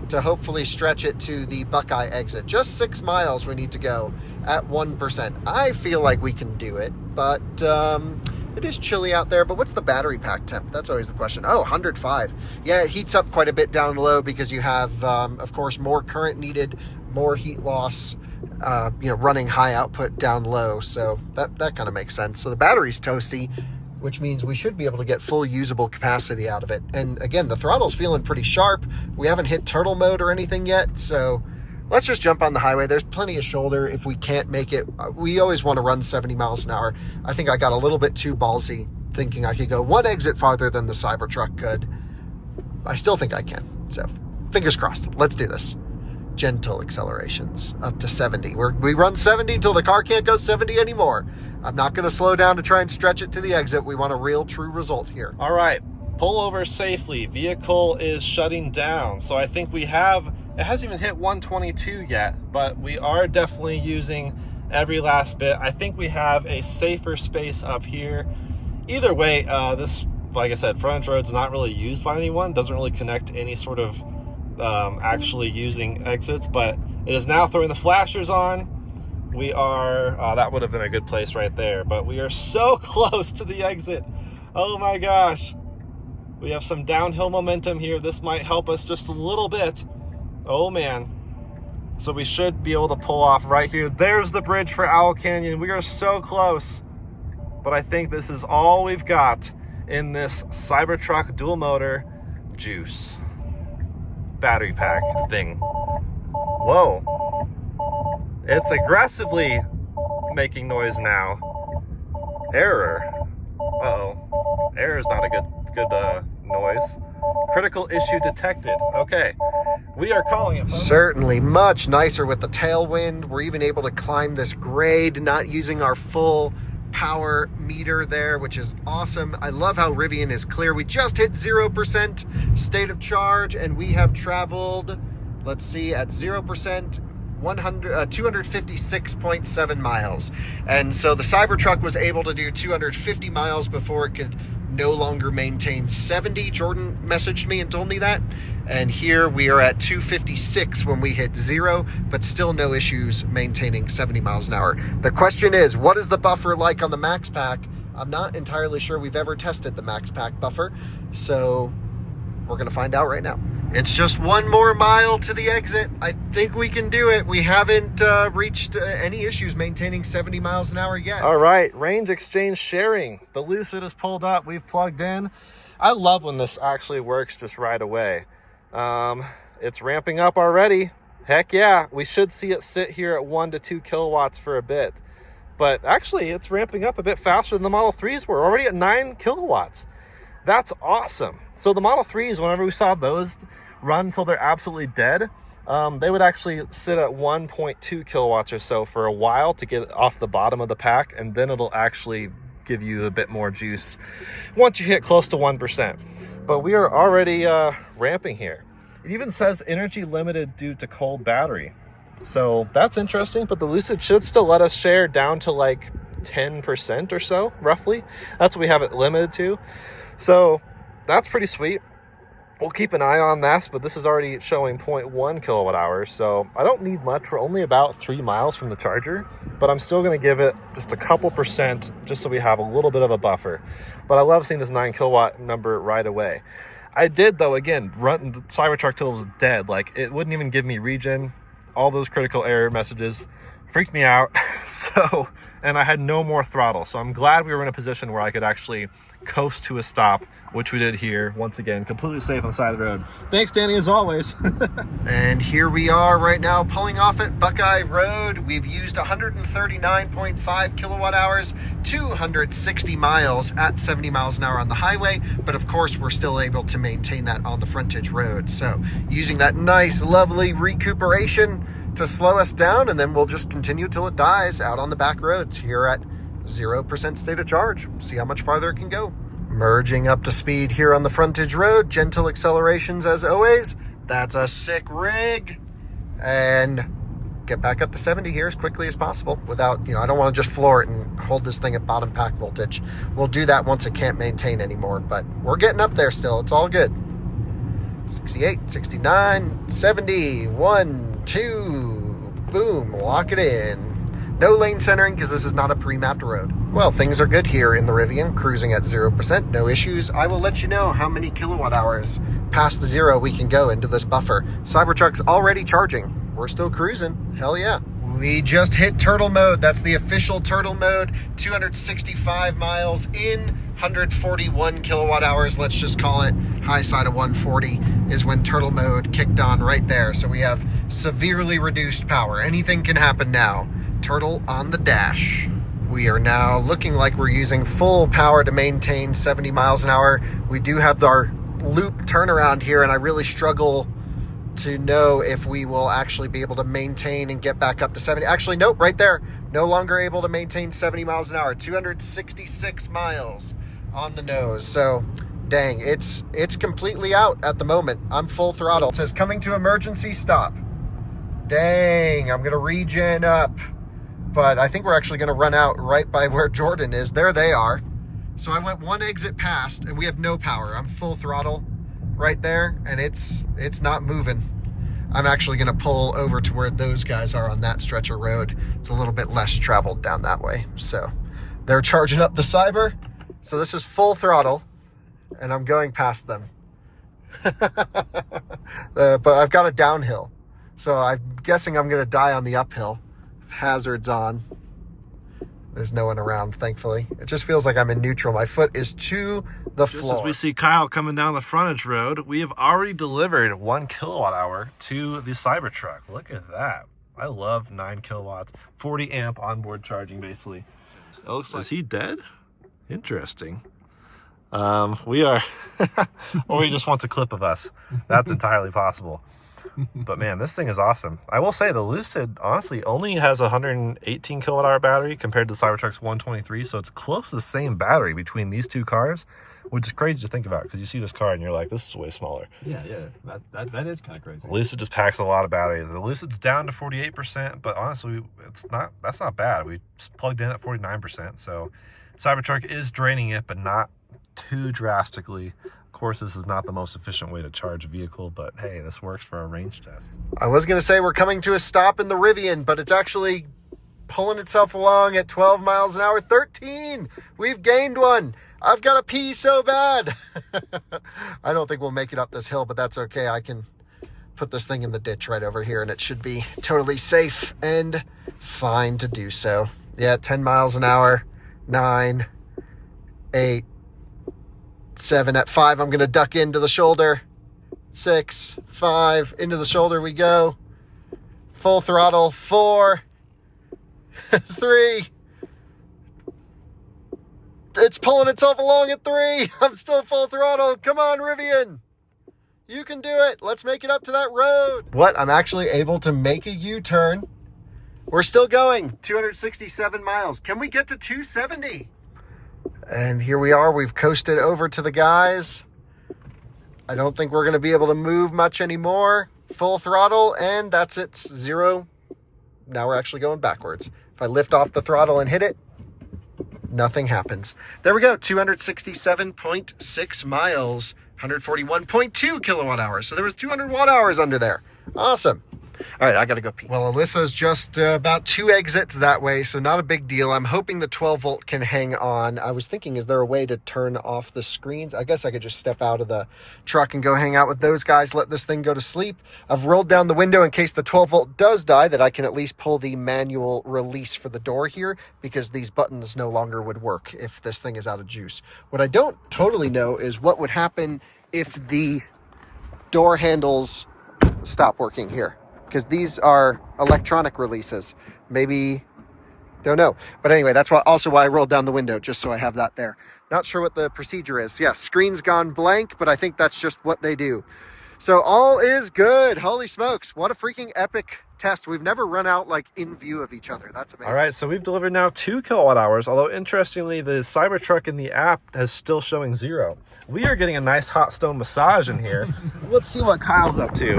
to hopefully stretch it to the Buckeye exit. Just 6 miles we need to go at 1%. I feel like we can do it, but it is chilly out there. But what's the battery pack temp? That's always the question. Oh, 105. Yeah, it heats up quite a bit down low because you have, of course, more current needed, more heat loss, running high output down low. So that kind of makes sense. So the battery's toasty, which means we should be able to get full usable capacity out of it. And again, the throttle's feeling pretty sharp. We haven't hit turtle mode or anything yet, so let's just jump on the highway. There's plenty of shoulder if we can't make it. We always want to run 70 miles an hour. I think I got a little bit too ballsy thinking I could go one exit farther than the Cybertruck could. I still think I can, so fingers crossed. Let's do this. Gentle accelerations up to 70. We run 70 till the car can't go 70 anymore. I'm not going to slow down to try and stretch it to the exit. We want a real true result here. All right, pull over safely. Vehicle is shutting down. So I think we have, it hasn't even hit 122 yet, but we are definitely using every last bit. I think we have a safer space up here. Either way, this, like I said, frontage road's not really used by anyone. Doesn't really connect any sort of actually using exits, but it is now throwing the flashers on. We are, that would have been a good place right there, but we are so close to the exit. Oh my gosh. We have some downhill momentum here. This might help us just a little bit. Oh man. So we should be able to pull off right here. There's the bridge for Owl Canyon. We are so close, but I think this is all we've got in this Cybertruck Dual-Motor juice battery pack thing. Whoa. It's aggressively making noise now. Error. Uh-oh. Error is not a good noise. Critical issue detected. Okay. We are calling it. Certainly much nicer with the tailwind. We're even able to climb this grade, not using our full power meter there, which is awesome. I love how Rivian is clear. We just hit 0% state of charge, and we have traveled, let's see, at 0%, 256.7 miles. And so the Cybertruck was able to do 250 miles before it could no longer maintain 70. Jordan messaged me and told me that. And here we are at 256 when we hit 0, but still no issues maintaining 70 miles an hour. The question is, what is the buffer like on the Max Pack? I'm not entirely sure we've ever tested the Max Pack buffer, so we're going to find out right now. It's just 1 more mile to the exit. I think we can do it. We haven't reached any issues maintaining 70 miles an hour yet. All right, range exchange sharing. The Lucid is pulled up. We've plugged in. I love when this actually works just right away. It's ramping up already. Heck yeah, we should see it sit here at 1 to 2 kilowatts for a bit. But actually, it's ramping up a bit faster than the Model 3s were. Already at 9 kilowatts. That's awesome. So the Model 3s, whenever we saw those run until they're absolutely dead, they would actually sit at 1.2 kilowatts or so for a while to get off the bottom of the pack, and then it'll actually give you a bit more juice once you hit close to 1%. But we are already ramping here. It even says energy limited due to cold battery. So that's interesting, but the Lucid should still let us share down to like 10% or so, roughly. That's what we have it limited to. So that's pretty sweet. We'll keep an eye on this, but this is already showing 0.1 kilowatt hours. So I don't need much. We're only about 3 miles from the charger, but I'm still going to give it just a couple percent just so we have a little bit of a buffer. But I love seeing this 9 kilowatt number right away. I did, though, again, run the Cybertruck till it was dead. Like, it wouldn't even give me regen. All those critical error messages freaked me out. So, and I had no more throttle. So I'm glad we were in a position where I could actually coast to a stop, which we did here. Once again, completely safe on the side of the road. Thanks, Danny, as always. And here we are right now pulling off at Buckeye Road. We've used 139.5 kilowatt hours, 260 miles at 70 miles an hour on the highway. But of course, we're still able to maintain that on the frontage road. So using that nice, lovely recuperation to slow us down, and then we'll just continue till it dies out on the back roads here at 0% state of charge. See how much farther it can go. Merging up to speed here on the frontage road. Gentle accelerations as always. That's a sick rig. And get back up to 70 here as quickly as possible without, I don't want to just floor it and hold this thing at bottom pack voltage. We'll do that once it can't maintain anymore, but we're getting up there still. It's all good. 68, 69, 70, 1, 2, boom, lock it in. No lane centering because this is not a pre-mapped road. Well, things are good here in the Rivian, cruising at 0%, no issues. I will let you know how many kilowatt hours past 0 we can go into this buffer. Cybertruck's already charging. We're still cruising. Hell yeah. We just hit turtle mode. That's the official turtle mode. 265 miles in, 141 kilowatt hours. Let's just call it high side of 140 is when turtle mode kicked on right there. So we have severely reduced power. Anything can happen now. Turtle on the dash. We are now looking like we're using full power to maintain 70 miles an hour. We do have our loop turnaround here, and I really struggle to know if we will actually be able to maintain and get back up to 70. Actually, nope, right there. No longer able to maintain 70 miles an hour. 266 miles on the nose. So, dang, it's completely out at the moment. I'm full throttle. It says coming to emergency stop. Dang, I'm going to regen up. But I think we're actually going to run out right by where Jordan is. There they are. So I went 1 exit past, and we have no power. I'm full throttle right there, and it's not moving. I'm actually going to pull over to where those guys are on that stretch of road. It's a little bit less traveled down that way. So they're charging up the Cyber. So this is full throttle, and I'm going past them. But I've got a downhill. So I'm guessing I'm going to die on the uphill. Hazards on. There's no one around, thankfully. It just feels like I'm in neutral. My foot is to the floor. Just as we see Kyle coming down the frontage road, we have already delivered 1 kilowatt hour to the Cybertruck. Look at that. I love 9 kilowatts, 40 amp onboard charging, basically. It looks like... Is he dead? Interesting. We are... or he just wants a clip of us. That's entirely possible. But man, this thing is awesome. I will say the Lucid honestly only has a 118 kilowatt hour battery compared to the Cybertruck's 123, so it's close to the same battery between these two cars, which is crazy to think about because you see this car and you're like, this is way smaller. Yeah, that is kind of crazy. Lucid just packs a lot of battery. The Lucid's down to 48%, but honestly, that's not bad. We just plugged in at 49%, so Cybertruck is draining it, but not too drastically. Of course, this is not the most efficient way to charge a vehicle, but hey, this works for a range test. I was going to say we're coming to a stop in the Rivian, but it's actually pulling itself along at 12 miles an hour. 13! We've gained one. I've got to pee so bad. I don't think we'll make it up this hill, but that's okay. I can put this thing in the ditch right over here, and it should be totally safe and fine to do so. Yeah, 10 miles an hour, 9, 8, 7. At 5, I'm going to duck into the shoulder. 6, 5, into the shoulder we go. Full throttle. 4, 3. It's pulling itself along at 3. I'm still full throttle. Come on, Rivian. You can do it. Let's make it up to that road. What? I'm actually able to make a U-turn. We're still going. 267 miles. Can we get to 270? And here we are. We've coasted over to the guys. I don't think we're going to be able to move much anymore. Full throttle, and that's it. 0. Now we're actually going backwards. If I lift off the throttle and hit it, nothing happens. There we go. 267.6 miles, 141.2 kilowatt hours. So there was 200 watt hours under there. Awesome. All right, I got to go pee. Well, Alyssa's just about 2 exits that way, so not a big deal. I'm hoping the 12 volt can hang on. I was thinking, is there a way to turn off the screens? I guess I could just step out of the truck and go hang out with those guys, let this thing go to sleep. I've rolled down the window in case the 12 volt does die, that I can at least pull the manual release for the door here, because these buttons no longer would work if this thing is out of juice. What I don't totally know is what would happen if the door handles stop working here, because these are electronic releases. Maybe, don't know. But anyway, that's also why I rolled down the window, just so I have that there. Not sure what the procedure is. Yeah, screen's gone blank, but I think that's just what they do. So all is good. Holy smokes, what a freaking epic test. We've never run out like in view of each other. That's amazing. All right, so we've delivered now 2 kilowatt hours, although interestingly, the Cybertruck in the app is still showing 0. We are getting a nice hot stone massage in here. Let's see what Kyle's up to.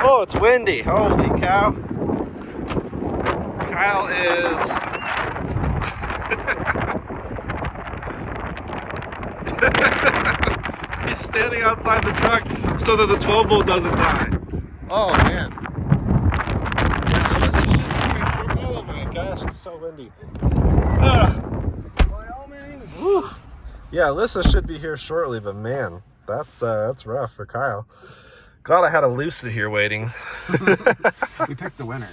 Oh, it's windy. Holy cow. Kyle is... He's standing outside the truck so that the 12 volt doesn't die. Oh, man. Oh, my gosh, it's so windy. Whew. Yeah, Alyssa should be here shortly, but man, that's rough for Kyle. Glad I had a Lucid here waiting. We picked the winner.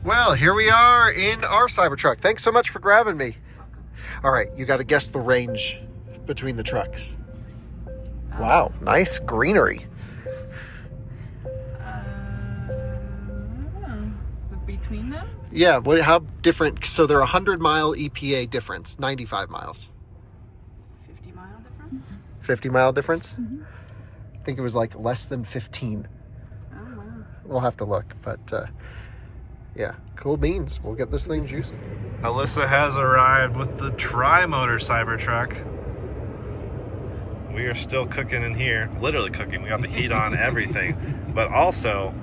Well, here we are in our Cybertruck. Thanks so much for grabbing me. All right, you got to guess the range between the trucks. Wow, nice greenery. Between them? Yeah, how different? So they're 100-mile EPA difference, 95 miles. 50-mile difference? 50-mile difference? Mm-hmm. I think it was like less than 15. Oh, wow. We'll have to look, but yeah, cool beans. We'll get this thing juicing. Alyssa has arrived with the tri-motor Cybertruck. We are still cooking in here, literally cooking. We got the heat on, everything, but also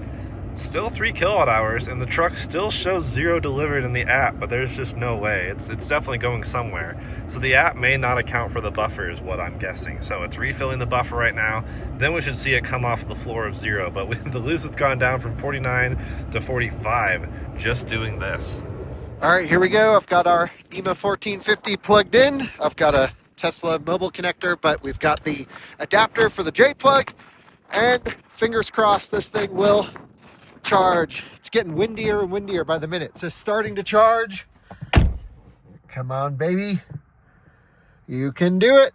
still 3 kilowatt hours, and the truck still shows 0 delivered in the app, but there's just no way. It's definitely going somewhere. So the app may not account for the buffer is what I'm guessing. So it's refilling the buffer right now. Then we should see it come off the floor of 0. But the Lucid's gone down from 49 to 45 just doing this. All right, here we go. I've got our EMA 1450 plugged in. I've got a Tesla mobile connector, but we've got the adapter for the J-plug, and fingers crossed this thing will charge. It's getting windier and windier by the minute. So starting to charge. Come on, baby. You can do it.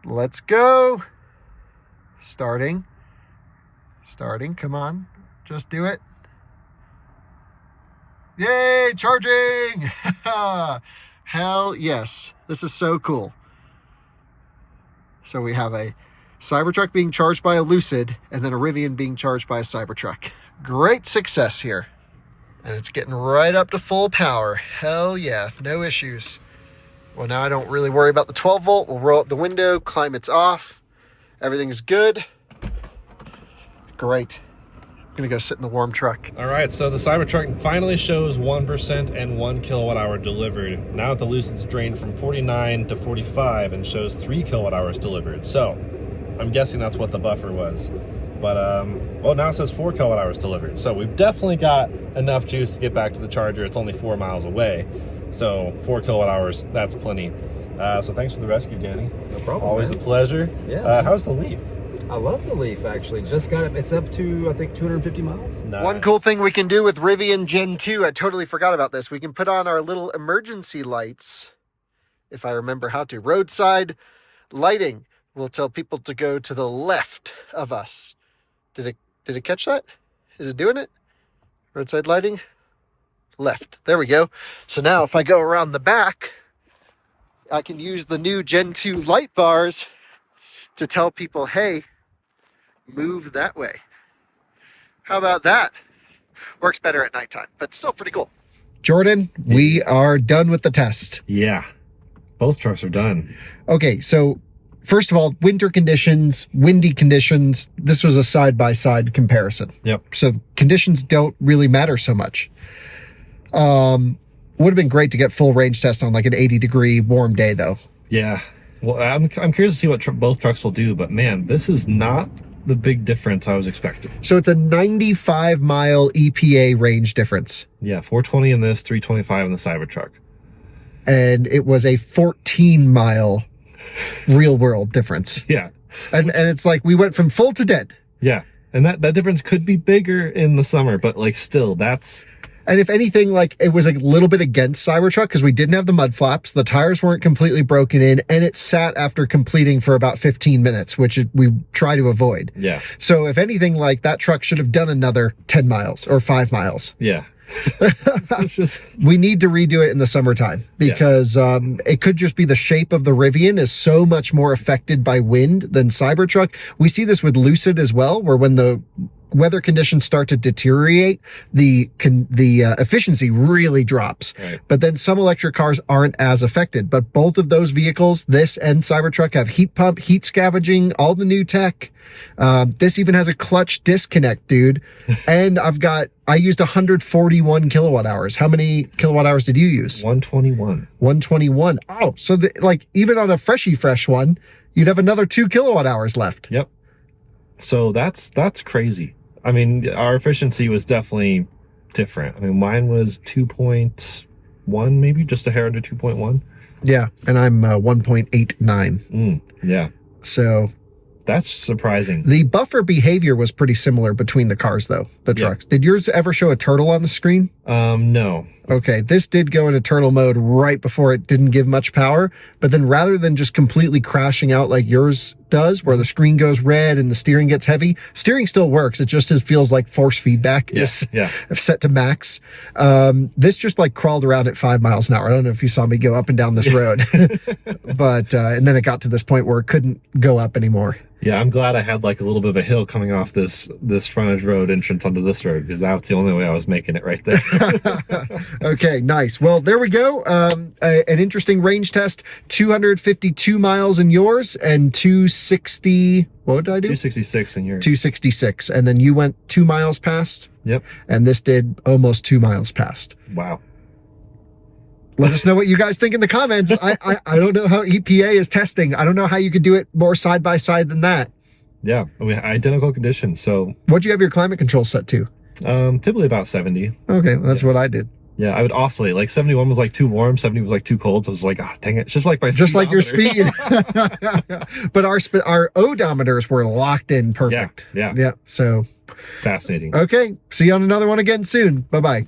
Let's go. Starting. Come on. Just do it. Yay, charging. Hell yes. This is so cool. So we have a Cybertruck being charged by a Lucid, and then a Rivian being charged by a Cybertruck. Great success here. And it's getting right up to full power. Hell yeah, no issues Well, now I don't really worry about the 12 volt. We'll roll up the window, climate's off. Everything's good. Great. I'm gonna go sit in the warm truck. All right, so the Cybertruck finally shows 1% and 1 kilowatt hour delivered. Now the Lucid's drained from 49 to 45 and shows 3 kilowatt hours delivered. So I'm guessing that's what the buffer was. But, well, now it says 4 kilowatt hours delivered. So we've definitely got enough juice to get back to the charger. It's only 4 miles away. So 4 kilowatt hours, that's plenty. So thanks for the rescue, Danny. No problem. Always man. a pleasure. Yeah. How's the Leaf? I love the Leaf, actually. Just got it. It's up to, I think, 250 miles. Nice. One cool thing we can do with Rivian Gen 2, I totally forgot about this. We can put on our little emergency lights, if I remember how to. Roadside lighting will tell people to go to the left of us. Did it catch that? Is it doing it? Roadside lighting? Left. There we go. So now if I go around the back, I can use the new Gen 2 light bars to tell people, hey, move that way. How about that? Works better at nighttime, but still pretty cool. Jordan, we are done with the test. Yeah, both trucks are done. Okay, so first of all, winter conditions, windy conditions, this was a side-by-side comparison. Yep. So conditions don't really matter so much. Would have been great to get full range test on like an 80-degree warm day, though. Yeah. Well, I'm curious to see what both trucks will do, but man, this is not the big difference I was expecting. So it's a 95-mile EPA range difference. Yeah, 420 in this, 325 in the Cybertruck. And it was a 14-mile real-world difference. Yeah. And it's like we went from full to dead. Yeah. And that difference could be bigger in the summer, but like still, that's... And if anything, like it was a little bit against Cybertruck because we didn't have the mud flaps, the tires weren't completely broken in, and it sat after completing for about 15 minutes, which we try to avoid. Yeah. So if anything, like that truck should have done another 10 miles or 5 miles. Yeah. It's just... We need to redo it in the summertime because it could just be the shape of the Rivian is so much more affected by wind than Cybertruck. We see this with Lucid as well, where when the weather conditions start to deteriorate, the efficiency really drops. Right. But then some electric cars aren't as affected. But both of those vehicles, this and Cybertruck, have heat pump, heat scavenging, all the new tech. This even has a clutch disconnect, dude. And I used 141 kilowatt hours. How many kilowatt hours did you use? 121. 121. Oh, so like even on a fresh one, you'd have another 2 kilowatt hours left. Yep. So that's crazy. I mean, our efficiency was definitely different. I mean, mine was 2.1, maybe just a hair under 2.1. Yeah, and I'm 1.89. Yeah. So that's surprising. The buffer behavior was pretty similar between the cars, though, the trucks. Did yours ever show a turtle on the screen? No. Okay, this did go into turtle mode right before it didn't give much power, but then rather than just completely crashing out like yours does, where the screen goes red and the steering gets heavy, steering still works. It just feels like force feedback is set to max. This just like crawled around at 5 miles an hour. I don't know if you saw me go up and down this road, but and then it got to this point where it couldn't go up anymore. Yeah, I'm glad I had like a little bit of a hill coming off this frontage road entrance onto this road, because that's the only way I was making it right there. Okay, nice. Well, there we go. An interesting range test. 252 miles in yours and 260. What did I do? 266 in yours. 266. And then you went 2 miles past? Yep. And this did almost 2 miles past. Wow. Let us know what you guys think in the comments. I don't know how EPA is testing. I don't know how you could do it more side by side than that. Yeah, we had identical conditions. So what'd you have your climate control set to? Typically about 70. Okay, well, that's what I did. Yeah, I would oscillate. Like 71 was like too warm, 70 was like too cold. So I was like, dang it. It's just like my Just like your speed. But our odometers were locked in perfect. Yeah. So fascinating. Okay, see you on another one again soon. Bye-bye.